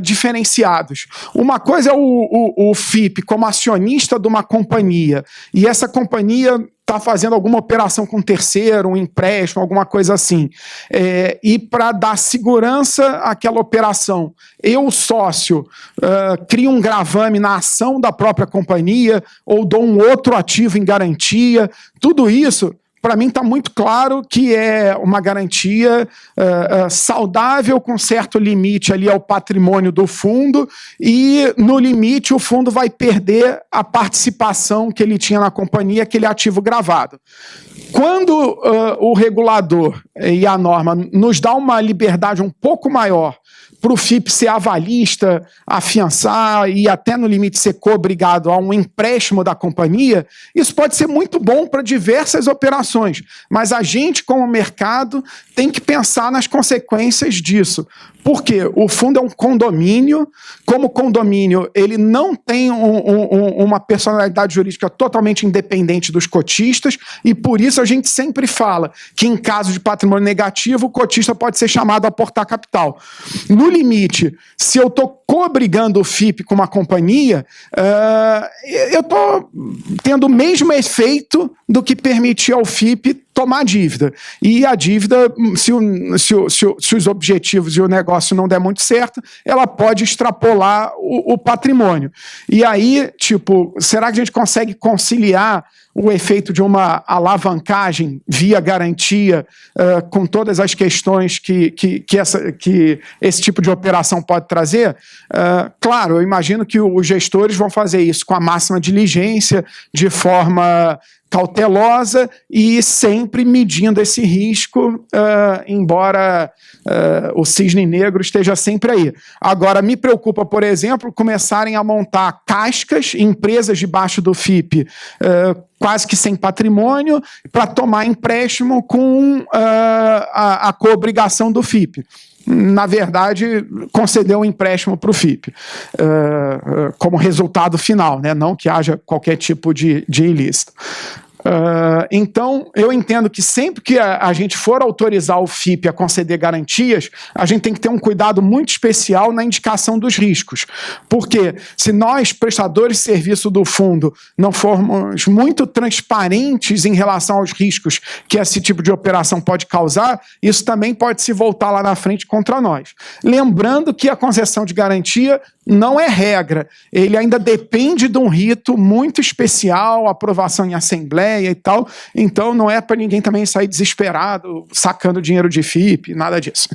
C: diferenciados. Uma coisa é o FIP como acionista de uma companhia, e essa companhia está fazendo alguma operação com terceiro, um empréstimo, alguma coisa assim. E para dar segurança àquela operação, eu, sócio, crio um gravame na ação da própria companhia ou dou um outro ativo em garantia. Tudo isso para mim está muito claro que é uma garantia saudável, com certo limite ali ao patrimônio do fundo, e no limite o fundo vai perder a participação que ele tinha na companhia, aquele ativo gravado. Quando o regulador e a norma nos dá uma liberdade um pouco maior para o FIP ser avalista, afiançar e até no limite ser co-obrigado a um empréstimo da companhia, isso pode ser muito bom para diversas operações, mas a gente, como mercado, tem que pensar nas consequências disso. Porque o fundo é um condomínio, como condomínio ele não tem uma personalidade jurídica totalmente independente dos cotistas, e por isso a gente sempre fala que em caso de patrimônio negativo o cotista pode ser chamado a aportar capital. No limite, se eu estou co-obrigando o FIP com uma companhia, eu estou tendo o mesmo efeito do que permitir ao FIP tomar dívida. E a dívida, se os objetivos e o negócio não der muito certo, ela pode extrapolar o patrimônio. E aí, será que a gente consegue conciliar o efeito de uma alavancagem via garantia com todas as questões que esse tipo de operação pode trazer? Claro, eu imagino que os gestores vão fazer isso com a máxima diligência, de forma cautelosa e sempre medindo esse risco, embora o cisne negro esteja sempre aí. Agora, me preocupa, por exemplo, começarem a montar cascas, empresas debaixo do FIP, quase que sem patrimônio, para tomar empréstimo com a co-obrigação do FIP. Na verdade, concedeu um empréstimo para o FIP, como resultado final, né? Não que haja qualquer tipo de ilícito. Então, eu entendo que sempre que a gente for autorizar o FIP a conceder garantias, a gente tem que ter um cuidado muito especial na indicação dos riscos. Porque se nós, prestadores de serviço do fundo, não formos muito transparentes em relação aos riscos que esse tipo de operação pode causar, isso também pode se voltar lá na frente contra nós. Lembrando que a concessão de garantia não é regra. Ele ainda depende de um rito muito especial, aprovação em assembleia e tal, então não é para ninguém também sair desesperado, sacando dinheiro de FIP, nada disso.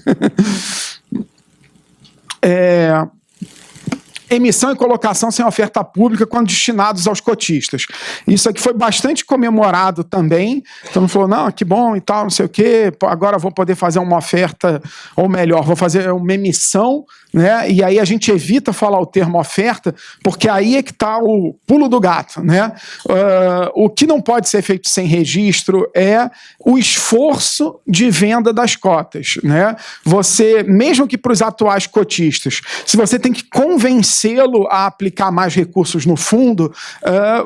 C: Emissão e colocação sem oferta pública quando destinados aos cotistas. Isso aqui foi bastante comemorado também. Então falou, não, que bom e tal, não sei o quê, agora vou poder fazer uma oferta, ou melhor, vou fazer uma emissão, né? E aí a gente evita falar o termo oferta, porque aí é que está o pulo do gato, né? O que não pode ser feito sem registro é o esforço de venda das cotas, né? Você, mesmo que para os atuais cotistas, se você tem que convencê-lo a aplicar mais recursos no fundo,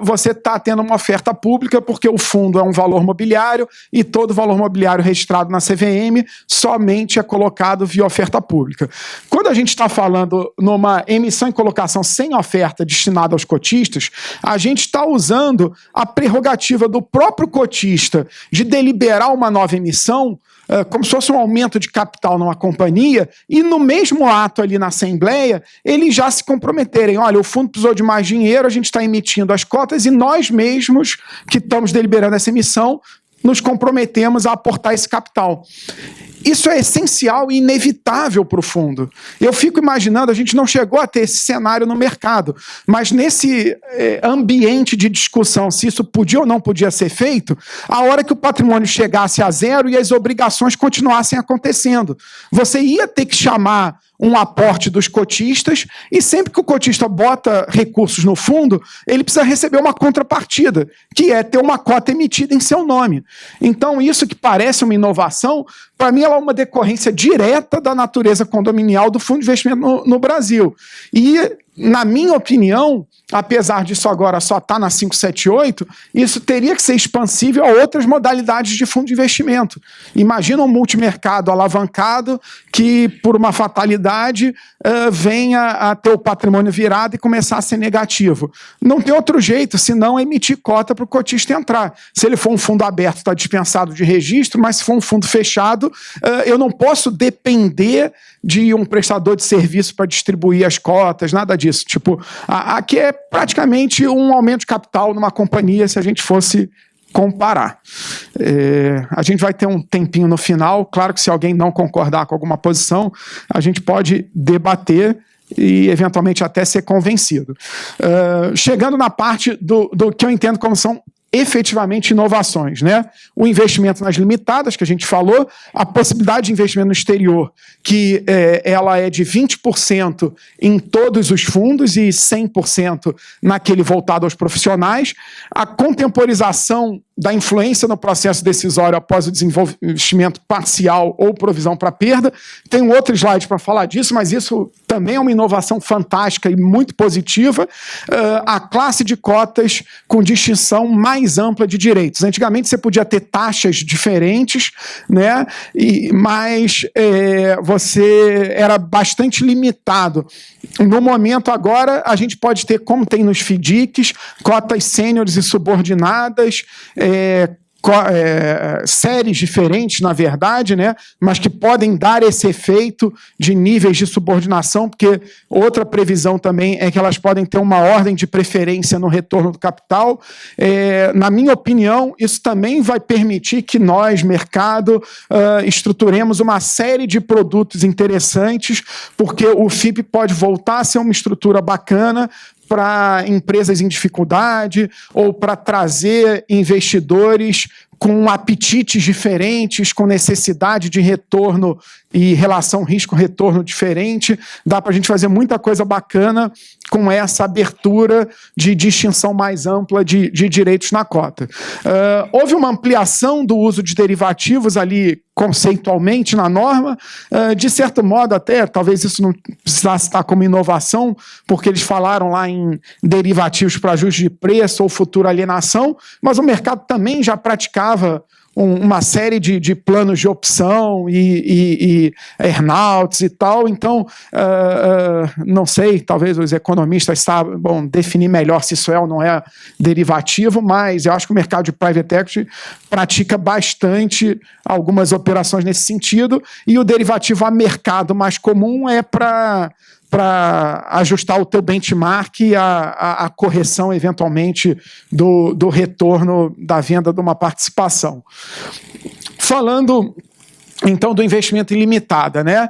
C: você está tendo uma oferta pública, porque o fundo é um valor mobiliário e todo valor mobiliário registrado na CVM somente é colocado via oferta pública. Quando a gente está falando numa emissão e colocação sem oferta destinada aos cotistas, a gente está usando a prerrogativa do próprio cotista de deliberar uma nova emissão, como se fosse um aumento de capital numa companhia, e no mesmo ato ali na Assembleia, eles já se comprometerem, olha, o fundo precisou de mais dinheiro, a gente está emitindo as cotas, e nós mesmos que estamos deliberando essa emissão, nos comprometemos a aportar esse capital. Isso é essencial e inevitável para o fundo. Eu fico imaginando, a gente não chegou a ter esse cenário no mercado, mas nesse ambiente de discussão, se isso podia ou não podia ser feito, a hora que o patrimônio chegasse a zero e as obrigações continuassem acontecendo. Você ia ter que chamar um aporte dos cotistas, e sempre que o cotista bota recursos no fundo, ele precisa receber uma contrapartida, que é ter uma cota emitida em seu nome. Então, isso que parece uma inovação, para mim ela é uma decorrência direta da natureza condominial do fundo de investimento no Brasil. E, na minha opinião, apesar disso agora só estar na 578, isso teria que ser expansível a outras modalidades de fundo de investimento. Imagina um multimercado alavancado que, por uma fatalidade, venha a ter o patrimônio virado e começar a ser negativo. Não tem outro jeito, senão emitir cota para o cotista entrar. Se ele for um fundo aberto, está dispensado de registro, mas se for um fundo fechado, eu não posso depender de um prestador de serviço para distribuir as cotas, nada disso. Aqui é praticamente um aumento de capital numa companhia se a gente fosse comparar. A gente vai ter um tempinho no final, claro que se alguém não concordar com alguma posição, a gente pode debater e eventualmente até ser convencido. Chegando na parte do que eu entendo como são efetivamente inovações, né? O investimento nas limitadas, que a gente falou, a possibilidade de investimento no exterior, que ela é de 20% em todos os fundos e 100% naquele voltado aos profissionais, a contemporização da influência no processo decisório após o desinvestimento parcial ou provisão para perda. Tem um outro slide para falar disso, mas isso também é uma inovação fantástica e muito positiva. A classe de cotas com distinção mais ampla de direitos. Antigamente você podia ter taxas diferentes, né? Mas você era bastante limitado. No momento agora, a gente pode ter, como tem nos FDICs, cotas sêniores e subordinadas, séries diferentes, na verdade, né, mas que podem dar esse efeito de níveis de subordinação, porque outra previsão também é que elas podem ter uma ordem de preferência no retorno do capital. Na minha opinião, isso também vai permitir que nós, mercado, estruturemos uma série de produtos interessantes, porque o FIP pode voltar a ser uma estrutura bacana para empresas em dificuldade ou para trazer investidores com apetites diferentes, com necessidade de retorno e relação risco-retorno diferente. Dá para a gente fazer muita coisa bacana com essa abertura de distinção mais ampla de direitos na cota. Houve uma ampliação do uso de derivativos ali conceitualmente na norma, de certo modo até, talvez isso não precisasse estar como inovação, porque eles falaram lá em derivativos para ajuste de preço ou futura alienação, mas o mercado também já praticava uma série de planos de opção e earnouts e tal, então não sei, talvez os economistas saibam definir melhor se isso é ou não é derivativo, mas eu acho que o mercado de private equity pratica bastante algumas operações nesse sentido, e o derivativo a mercado mais comum é para ajustar o teu benchmark e a correção, eventualmente, do retorno da venda de uma participação. Falando, então, do investimento ilimitada, né?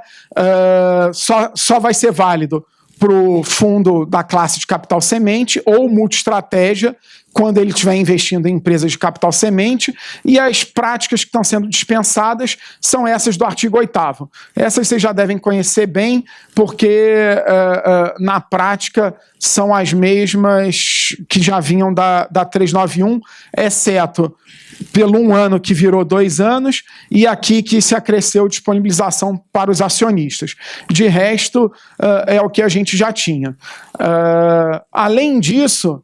C: Só vai ser válido para o fundo da classe de capital semente ou multiestratégia, quando ele estiver investindo em empresas de capital semente, e as práticas que estão sendo dispensadas são essas do artigo 8º. Essas vocês já devem conhecer bem, porque na prática são as mesmas que já vinham da 391, exceto pelo 1 ano que virou 2 anos, e aqui que se acresceu disponibilização para os acionistas. De resto, é o que a gente já tinha. Além disso,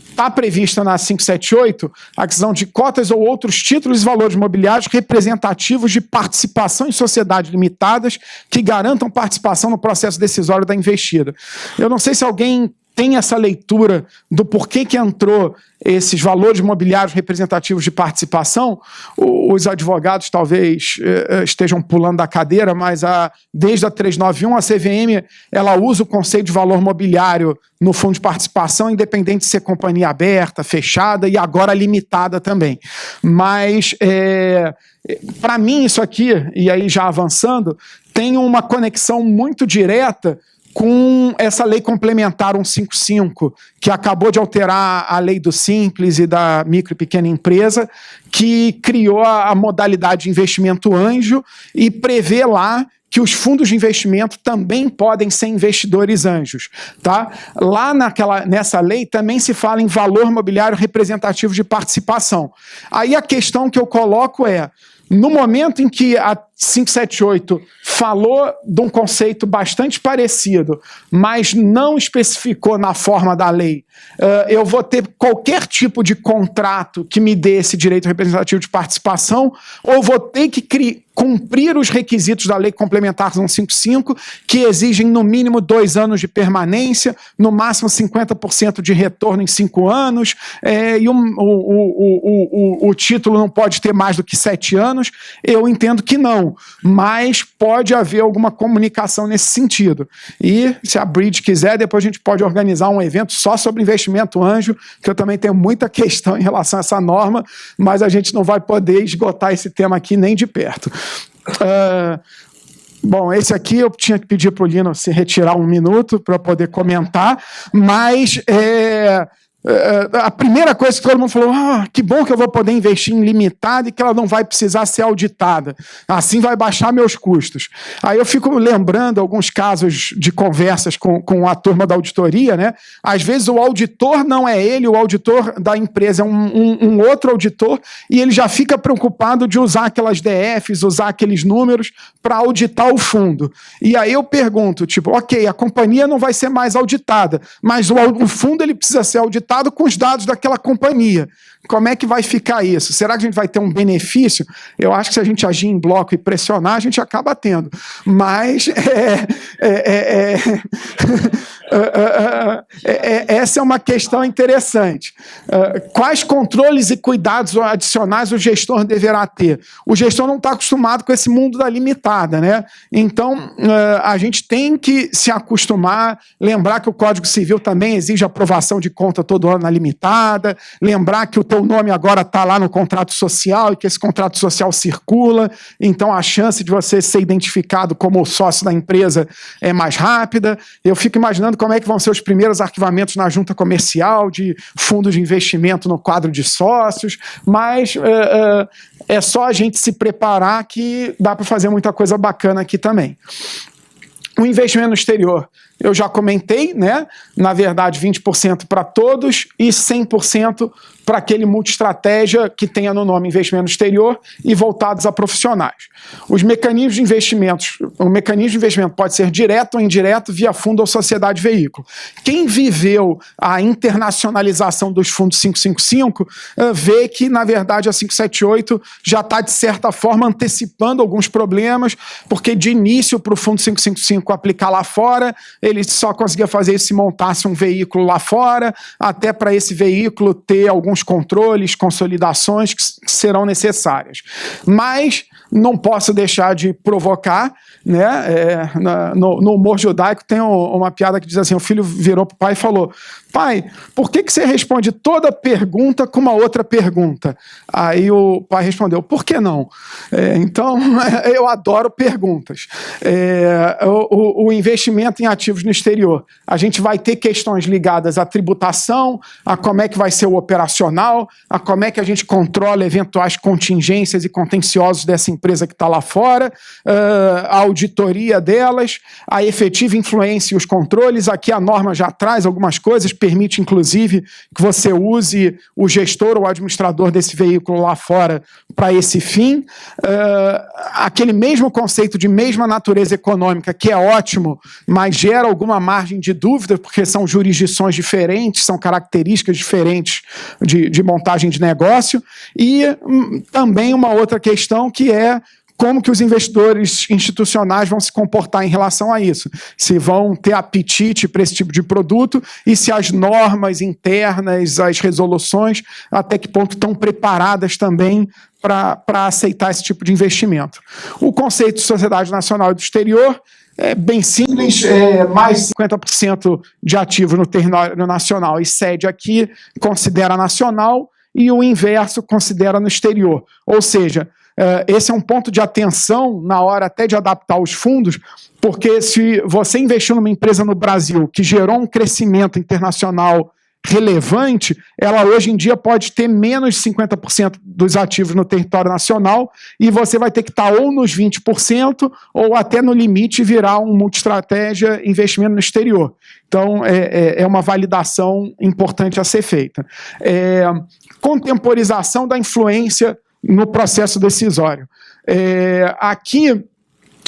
C: está prevista na 578 a aquisição de cotas ou outros títulos e valores imobiliários representativos de participação em sociedades limitadas que garantam participação no processo decisório da investida. Eu não sei se alguém tem essa leitura do porquê que entrou esses valores imobiliários representativos de participação. Os advogados talvez estejam pulando da cadeira, mas desde a 391, a CVM ela usa o conceito de valor mobiliário no fundo de participação, independente de ser companhia aberta, fechada e agora limitada também. Mas, para mim, isso aqui, e aí já avançando, tem uma conexão muito direta com essa lei complementar 155, que acabou de alterar a lei do Simples e da micro e pequena empresa, que criou a modalidade de investimento anjo e prevê lá que os fundos de investimento também podem ser investidores anjos. Tá? Lá nessa lei também se fala em valor mobiliário representativo de participação. Aí a questão que eu coloco é, no momento em que a 578 falou de um conceito bastante parecido, mas não especificou na forma da lei, eu vou ter qualquer tipo de contrato que me dê esse direito representativo de participação, ou vou ter que cumprir os requisitos da Lei Complementar 155, que exigem no mínimo 2 anos de permanência, no máximo 50% de retorno em 5 anos, e o título não pode ter mais do que 7 anos. Eu entendo que não. não, mas pode haver alguma comunicação nesse sentido. E se a Bridge quiser, depois a gente pode organizar um evento só sobre investimento anjo, que eu também tenho muita questão em relação a essa norma, mas a gente não vai poder esgotar esse tema aqui nem de perto. Bom, esse aqui eu tinha que pedir para o Lino se retirar um minuto para poder comentar, mas a primeira coisa que todo mundo falou, que bom que eu vou poder investir em limitada e que ela não vai precisar ser auditada. Assim vai baixar meus custos. Aí eu fico lembrando alguns casos de conversas com a turma da auditoria, né? Às vezes o auditor não é ele, o auditor da empresa é um outro auditor e ele já fica preocupado de usar aquelas DFs, usar aqueles números para auditar o fundo. E aí eu pergunto, tipo, ok, a companhia não vai ser mais auditada, mas o fundo ele precisa ser auditado com os dados daquela companhia. Como é que vai ficar isso? Será que a gente vai ter um benefício? Eu acho que se a gente agir em bloco e pressionar, a gente acaba tendo. Mas essa é uma questão interessante. Quais controles e cuidados adicionais o gestor deverá ter? O gestor não está acostumado com esse mundo da limitada, né? Então, a gente tem que se acostumar, lembrar que o Código Civil também exige aprovação de conta todo ano na limitada, lembrar que o teu nome agora está lá no contrato social e que esse contrato social circula, então a chance de você ser identificado como sócio da empresa é mais rápida. Eu fico imaginando como é que vão ser os primeiros arquivamentos na junta comercial de fundos de investimento no quadro de sócios, mas é só a gente se preparar que dá para fazer muita coisa bacana aqui também. O investimento no exterior, eu já comentei, né? Na verdade, 20% para todos e 100% para aquele multi-estratégia que tenha no nome investimento no exterior e voltados a profissionais. Os mecanismos de investimentos, o mecanismo de investimento pode ser direto ou indireto via fundo ou sociedade veículo. Quem viveu a internacionalização dos fundos 555 vê que, na verdade, a 578 já está, de certa forma, antecipando alguns problemas, porque de início, para o fundo 555 aplicar lá fora, ele só conseguia fazer isso se montasse um veículo lá fora, até para esse veículo ter alguns controles, consolidações que serão necessárias. Mas não posso deixar de provocar, né? No humor judaico tem uma piada que diz assim, o filho virou para o pai e falou, pai, por que você responde toda pergunta com uma outra pergunta? Aí o pai respondeu, por que não? Então, eu adoro perguntas. O investimento em ativos no exterior, a gente vai ter questões ligadas à tributação, a como é que vai ser o operacional, a como é que a gente controla eventuais contingências e contenciosos dessa empresa que está lá fora, a auditoria delas, a efetiva influência e os controles. Aqui a norma já traz algumas coisas, permite inclusive que você use o gestor ou o administrador desse veículo lá fora para esse fim. Aquele mesmo conceito de mesma natureza econômica, que é ótimo, mas gera alguma margem de dúvida, porque são jurisdições diferentes, são características diferentes de montagem de negócio. E também uma outra questão que é como que os investidores institucionais vão se comportar em relação a isso. Se vão ter apetite para esse tipo de produto e se as normas internas, as resoluções, até que ponto estão preparadas também para aceitar esse tipo de investimento. O conceito de sociedade nacional e do exterior é bem simples, mais 50% de ativos no território nacional e sede aqui considera nacional e o inverso considera no exterior. Ou seja, esse é um ponto de atenção na hora até de adaptar os fundos, porque se você investiu numa empresa no Brasil que gerou um crescimento internacional relevante, ela hoje em dia pode ter menos de 50% dos ativos no território nacional e você vai ter que estar ou nos 20% ou até no limite virar um multi-estratégia investimento no exterior. Então, é uma validação importante a ser feita. Contemporização da influência no processo decisório. Aqui,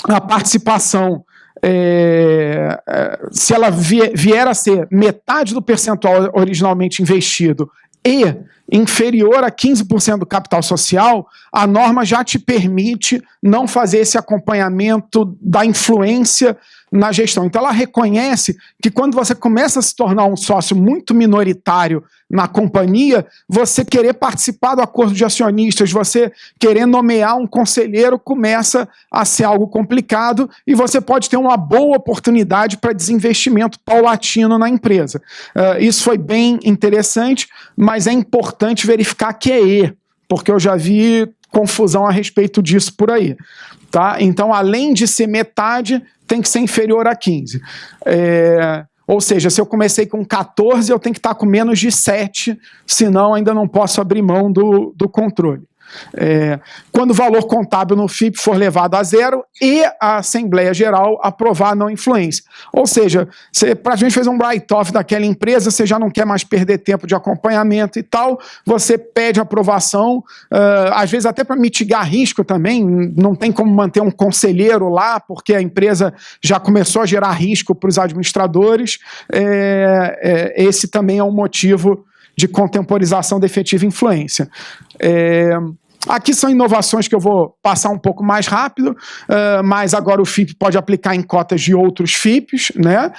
C: a participação, se ela vier a ser metade do percentual originalmente investido e inferior a 15% do capital social, a norma já te permite não fazer esse acompanhamento da influência na gestão. Então ela reconhece que quando você começa a se tornar um sócio muito minoritário na companhia, você querer participar do acordo de acionistas, você querer nomear um conselheiro começa a ser algo complicado e você pode ter uma boa oportunidade para desinvestimento paulatino na empresa. Isso foi bem interessante, mas é importante verificar que é E, porque eu já vi confusão a respeito disso por aí. Tá? Então, além de ser metade, tem que ser inferior a 15. Ou seja, se eu comecei com 14, eu tenho que estar com menos de 7, senão ainda não posso abrir mão do controle. Quando o valor contábil no FIP for levado a zero e a Assembleia Geral aprovar a não influência. Ou seja, você praticamente fez um write-off daquela empresa, você já não quer mais perder tempo de acompanhamento e tal, você pede aprovação, às vezes até para mitigar risco também, não tem como manter um conselheiro lá, porque a empresa já começou a gerar risco para os administradores, esse também é um motivo de contemporização da efetiva influência. Aqui são inovações que eu vou passar um pouco mais rápido, mas agora o FIP pode aplicar em cotas de outros FIPs, né?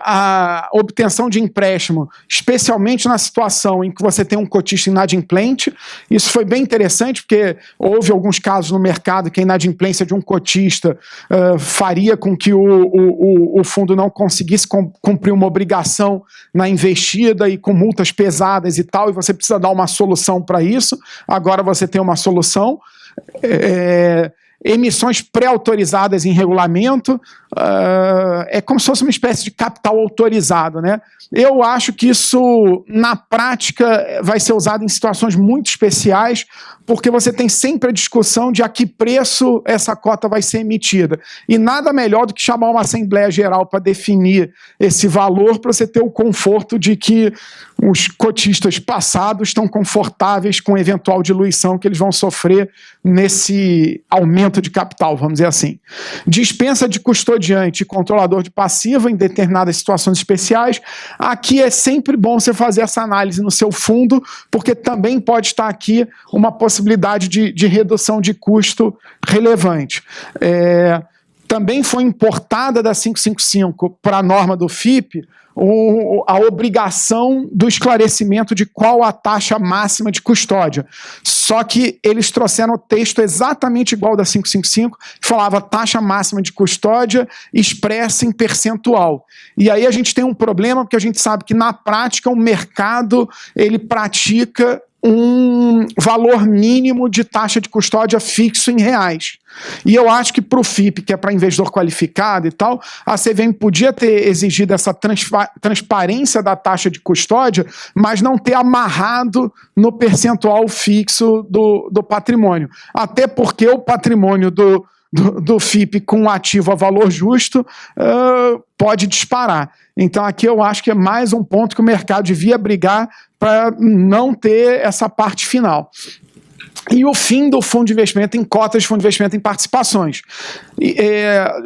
C: A obtenção de empréstimo, especialmente na situação em que você tem um cotista inadimplente, isso foi bem interessante, porque houve alguns casos no mercado que a inadimplência de um cotista faria com que o fundo não conseguisse cumprir uma obrigação na investida e com multas pesadas e tal, e você precisa dar uma solução para isso. Agora você tem uma solução. Emissões pré-autorizadas em regulamento, é como se fosse uma espécie de capital autorizado, né? Eu acho que isso, na prática, vai ser usado em situações muito especiais, porque você tem sempre a discussão de a que preço essa cota vai ser emitida. E nada melhor do que chamar uma Assembleia Geral para definir esse valor, para você ter o conforto de que os cotistas passados estão confortáveis com a eventual diluição que eles vão sofrer nesse aumento de capital, vamos dizer assim. Dispensa de custodiante e controlador de passiva em determinadas situações especiais. Aqui é sempre bom você fazer essa análise no seu fundo, porque também pode estar aqui uma possibilidade de redução de custo relevante. Também foi importada da 555 para a norma do FIP a obrigação do esclarecimento de qual a taxa máxima de custódia. Só que eles trouxeram o texto exatamente igual da 555, que falava taxa máxima de custódia expressa em percentual. E aí a gente tem um problema, porque a gente sabe que na prática o mercado ele pratica um valor mínimo de taxa de custódia fixo em reais. E eu acho que para o FIP, que é para investidor qualificado e tal, a CVM podia ter exigido essa transparência da taxa de custódia, mas não ter amarrado no percentual fixo do patrimônio. Até porque o patrimônio do FIP com um ativo a valor justo pode disparar. Então aqui eu acho que é mais um ponto que o mercado devia brigar para não ter essa parte final. E o fim do fundo de investimento em cotas de fundo de investimento em participações.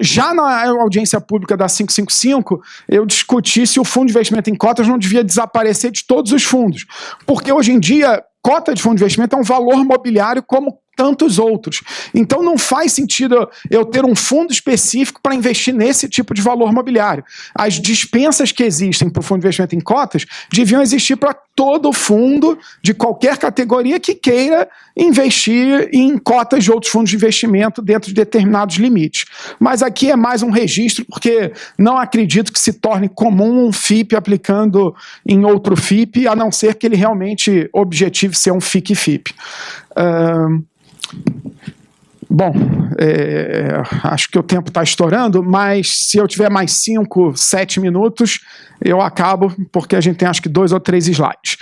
C: Já na audiência pública da 555, eu discuti se o fundo de investimento em cotas não devia desaparecer de todos os fundos. Porque hoje em dia, cota de fundo de investimento é um valor mobiliário como tantos outros. Então não faz sentido eu ter um fundo específico para investir nesse tipo de valor mobiliário. As dispensas que existem para o fundo de investimento em cotas deviam existir para todo fundo de qualquer categoria que queira investir em cotas de outros fundos de investimento dentro de determinados limites. Mas aqui é mais um registro, porque não acredito que se torne comum um FIP aplicando em outro FIP, a não ser que ele realmente objetive ser um FIC-FIP. Bom, acho que o tempo está estourando, mas se eu tiver mais 5, 7 minutos, eu acabo, porque a gente tem acho que 2 ou 3 slides.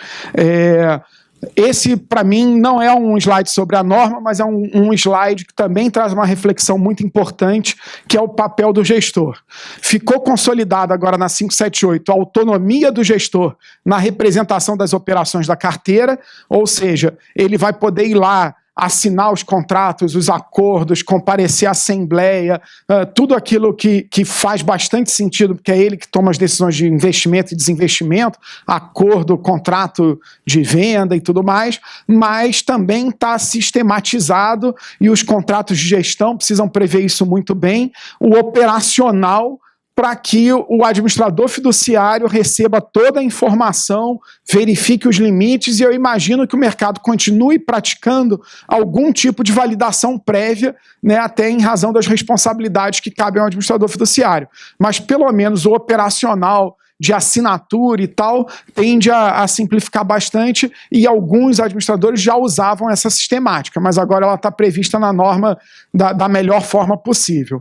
C: Esse, para mim, não é um slide sobre a norma, mas é um slide que também traz uma reflexão muito importante, que é o papel do gestor. Ficou consolidado agora na 578 a autonomia do gestor na representação das operações da carteira, ou seja, ele vai poder ir lá assinar os contratos, os acordos, comparecer à assembleia, tudo aquilo que faz bastante sentido, porque é ele que toma as decisões de investimento e desinvestimento, acordo, contrato de venda e tudo mais, mas também está sistematizado e os contratos de gestão precisam prever isso muito bem, o operacional, para que o administrador fiduciário receba toda a informação, verifique os limites, e eu imagino que o mercado continue praticando algum tipo de validação prévia, né, até em razão das responsabilidades que cabem ao administrador fiduciário. Mas pelo menos o operacional de assinatura e tal tende a simplificar bastante, e alguns administradores já usavam essa sistemática, mas agora ela está prevista na norma da melhor forma possível.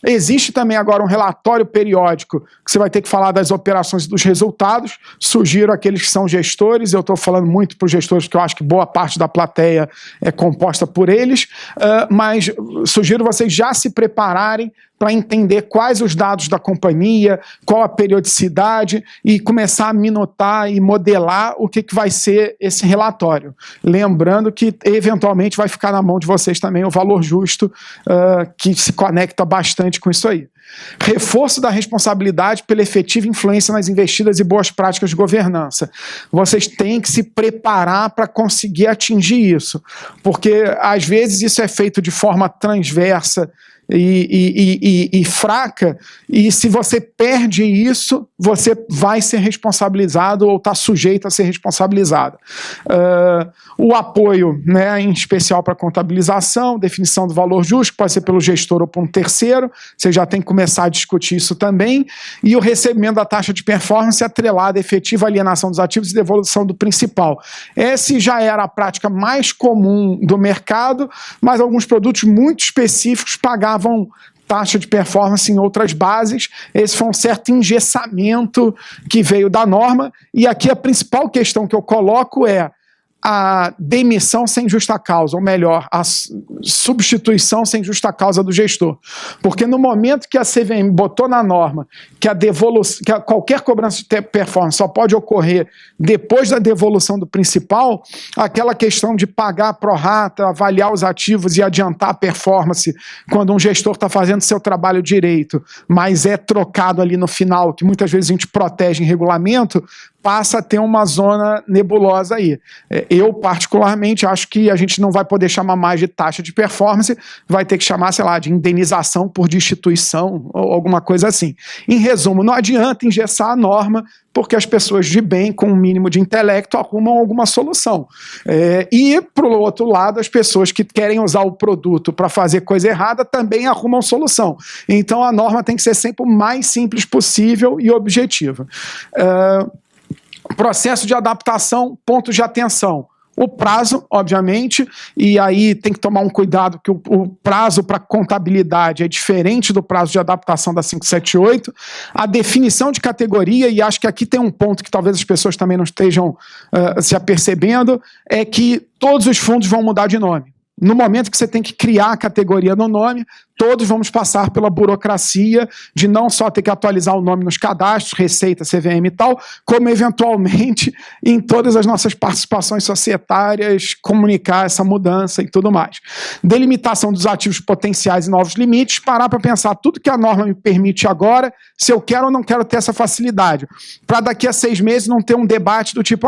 C: Existe também agora um relatório periódico que você vai ter que falar das operações e dos resultados. Sugiro aqueles que são gestores, eu estou falando muito para os gestores porque eu acho que boa parte da plateia é composta por eles, mas sugiro vocês já se prepararem para entender quais os dados da companhia, qual a periodicidade e começar a minutar e modelar o que vai ser esse relatório. Lembrando que eventualmente vai ficar na mão de vocês também o valor justo, que se conecta bastante com isso aí. Reforço da responsabilidade pela efetiva influência nas investidas e boas práticas de governança. Vocês têm que se preparar para conseguir atingir isso, porque às vezes isso é feito de forma transversa e fraca, e se você perde isso, você vai ser responsabilizado ou está sujeito a ser responsabilizado. O apoio, né, em especial para contabilização, definição do valor justo, pode ser pelo gestor ou por um terceiro, você já tem que começar a discutir isso também, e o recebimento da taxa de performance atrelada à efetiva alienação dos ativos e devolução do principal. Essa já era a prática mais comum do mercado, mas alguns produtos muito específicos pagavam taxa de performance em outras bases. Esse foi um certo engessamento que veio da norma, e aqui a principal questão que eu coloco é a demissão sem justa causa, ou melhor, a substituição sem justa causa do gestor. Porque no momento que a CVM botou na norma que qualquer cobrança de performance só pode ocorrer depois da devolução do principal, aquela questão de pagar pro rata, avaliar os ativos e adiantar a performance quando um gestor está fazendo seu trabalho direito, mas é trocado ali no final, que muitas vezes a gente protege em regulamento, passa a ter uma zona nebulosa aí. Eu, particularmente, acho que a gente não vai poder chamar mais de taxa de performance, vai ter que chamar, sei lá, de indenização por destituição ou alguma coisa assim. Em resumo, não adianta engessar a norma, porque as pessoas de bem, com um mínimo de intelecto, arrumam alguma solução. E, por outro lado, as pessoas que querem usar o produto para fazer coisa errada também arrumam solução. Então, a norma tem que ser sempre o mais simples possível e objetiva. Processo de adaptação, pontos de atenção. O prazo, obviamente, e aí tem que tomar um cuidado que o prazo para contabilidade é diferente do prazo de adaptação da 578. A definição de categoria, e acho que aqui tem um ponto que talvez as pessoas também não estejam se apercebendo, é que todos os fundos vão mudar de nome. No momento que você tem que criar a categoria no nome, todos vamos passar pela burocracia de não só ter que atualizar o nome nos cadastros, Receita, CVM e tal, como eventualmente em todas as nossas participações societárias, comunicar essa mudança e tudo mais. Delimitação dos ativos potenciais e novos limites, parar para pensar tudo que a norma me permite agora, se eu quero ou não quero ter essa facilidade. Para daqui a 6 meses não ter um debate do tipo,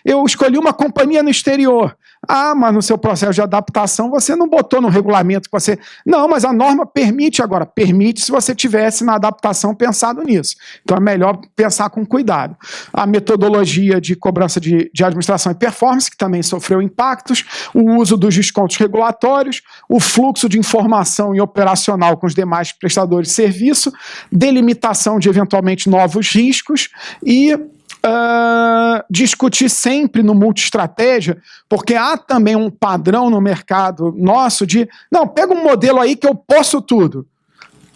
C: eu escolhi uma companhia no exterior. Mas no seu processo de adaptação você não botou no regulamento que você... Não, mas a norma permite agora. Permite se você tivesse na adaptação pensado nisso. Então é melhor pensar com cuidado. A metodologia de cobrança de administração e performance, que também sofreu impactos, o uso dos descontos regulatórios, o fluxo de informação e operacional com os demais prestadores de serviço, delimitação de eventualmente novos riscos e... discutir sempre no multi-estratégia, porque há também um padrão no mercado nosso de, não, pega um modelo aí que eu posso tudo.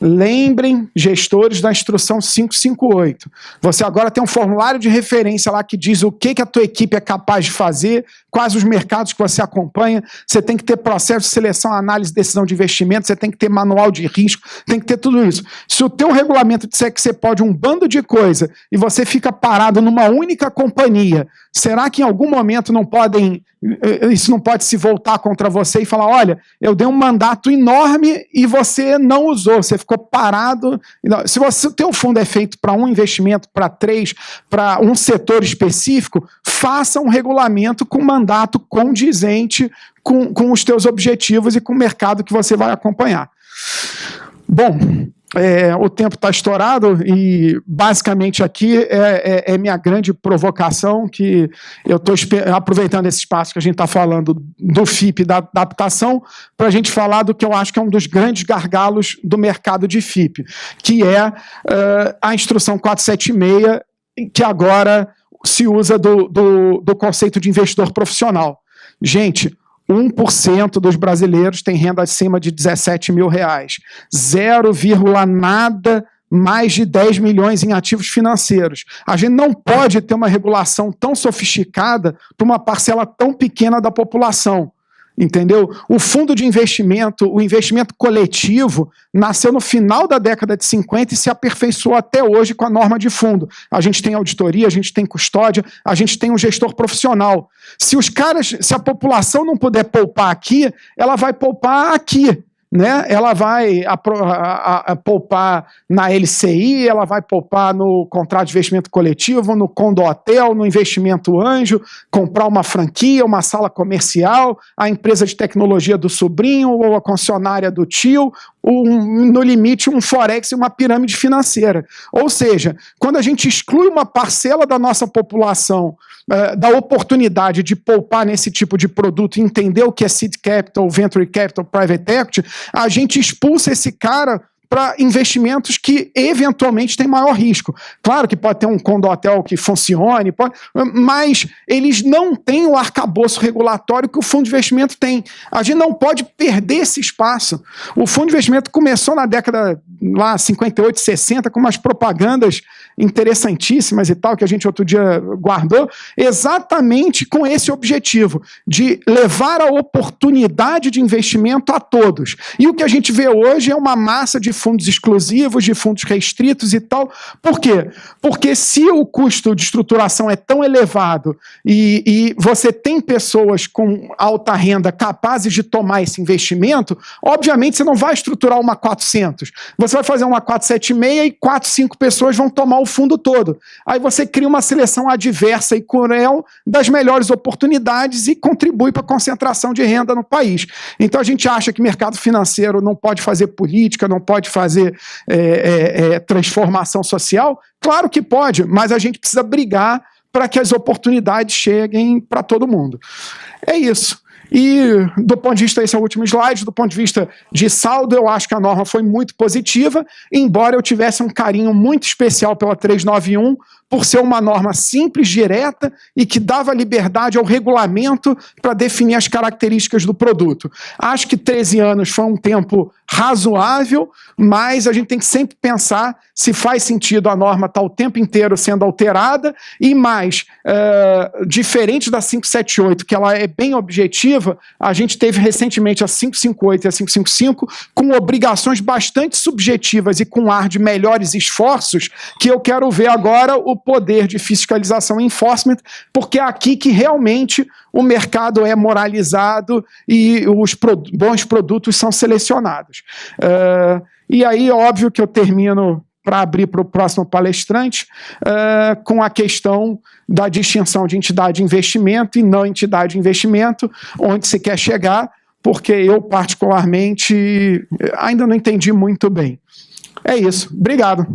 C: Lembrem, gestores, da instrução 558. Você agora tem um formulário de referência lá que diz o que a tua equipe é capaz de fazer, quais os mercados que você acompanha. Você tem que ter processo de seleção, análise e decisão de investimento, você tem que ter manual de risco, tem que ter tudo isso. Se o teu regulamento disser que você pode um bando de coisa e você fica parado numa única companhia, será que em algum momento isso não pode se voltar contra você e falar, olha, eu dei um mandato enorme e você não usou, você ficou parado. Se o teu fundo é feito para um investimento, para 3, para um setor específico, faça um regulamento com mandato condizente com os teus objetivos e com o mercado que você vai acompanhar. Bom, o tempo está estourado e basicamente aqui é minha grande provocação, que eu estou aproveitando esse espaço que a gente está falando do FIP, da adaptação, para a gente falar do que eu acho que é um dos grandes gargalos do mercado de FIP, que é a instrução 476, que agora se usa do conceito de investidor profissional. Gente, 1% dos brasileiros tem renda acima de 17 mil reais. 0, nada mais de 10 milhões em ativos financeiros. A gente não pode ter uma regulação tão sofisticada para uma parcela tão pequena da população. Entendeu? O fundo de investimento, o investimento coletivo, nasceu no final da década de 50 e se aperfeiçoou até hoje com a norma de fundo. A gente tem auditoria, a gente tem custódia, a gente tem um gestor profissional. Se a população não puder poupar aqui, ela vai poupar aqui. Né? Ela vai poupar na LCI, ela vai poupar no contrato de investimento coletivo, no condo hotel, no investimento anjo, comprar uma franquia, uma sala comercial, a empresa de tecnologia do sobrinho ou a concessionária do tio, no limite um forex e uma pirâmide financeira. Ou seja, quando a gente exclui uma parcela da nossa população da oportunidade de poupar nesse tipo de produto e entender o que é seed capital, venture capital, private equity, a gente expulsa esse cara para investimentos que eventualmente têm maior risco. Claro que pode ter um condo hotel que funcione, mas eles não têm o arcabouço regulatório que o fundo de investimento tem. A gente não pode perder esse espaço. O fundo de investimento começou na década lá 58, 60, com umas propagandas interessantíssimas e tal, que a gente outro dia guardou, exatamente com esse objetivo, de levar a oportunidade de investimento a todos. E o que a gente vê hoje é uma massa de fundos exclusivos, de fundos restritos e tal. Por quê? Porque se o custo de estruturação é tão elevado e você tem pessoas com alta renda capazes de tomar esse investimento, obviamente você não vai estruturar uma 400. Você vai fazer uma 476 e 4, 5 pessoas vão tomar o fundo todo. Aí você cria uma seleção adversa e cruel das melhores oportunidades e contribui para a concentração de renda no país. Então a gente acha que mercado financeiro não pode fazer política, não pode fazer transformação social. Claro que pode, mas a gente precisa brigar para que as oportunidades cheguem para todo mundo. É isso. E do ponto de vista, esse é o último slide, do ponto de vista de saldo, eu acho que a norma foi muito positiva, embora eu tivesse um carinho muito especial pela 391, por ser uma norma simples, direta e que dava liberdade ao regulamento para definir as características do produto. Acho que 13 anos foi um tempo razoável, mas a gente tem que sempre pensar se faz sentido a norma estar o tempo inteiro sendo alterada e mais, diferente da 578, que ela é bem objetiva, a gente teve recentemente a 558 e a 555 com obrigações bastante subjetivas e com ar de melhores esforços, que eu quero ver agora o poder de fiscalização e enforcement, porque é aqui que realmente o mercado é moralizado e os bons produtos são selecionados. E aí, óbvio que eu termino para abrir para o próximo palestrante, com a questão da distinção de entidade de investimento e não entidade de investimento, onde se quer chegar, porque eu, particularmente, ainda não entendi muito bem. É isso. Obrigado.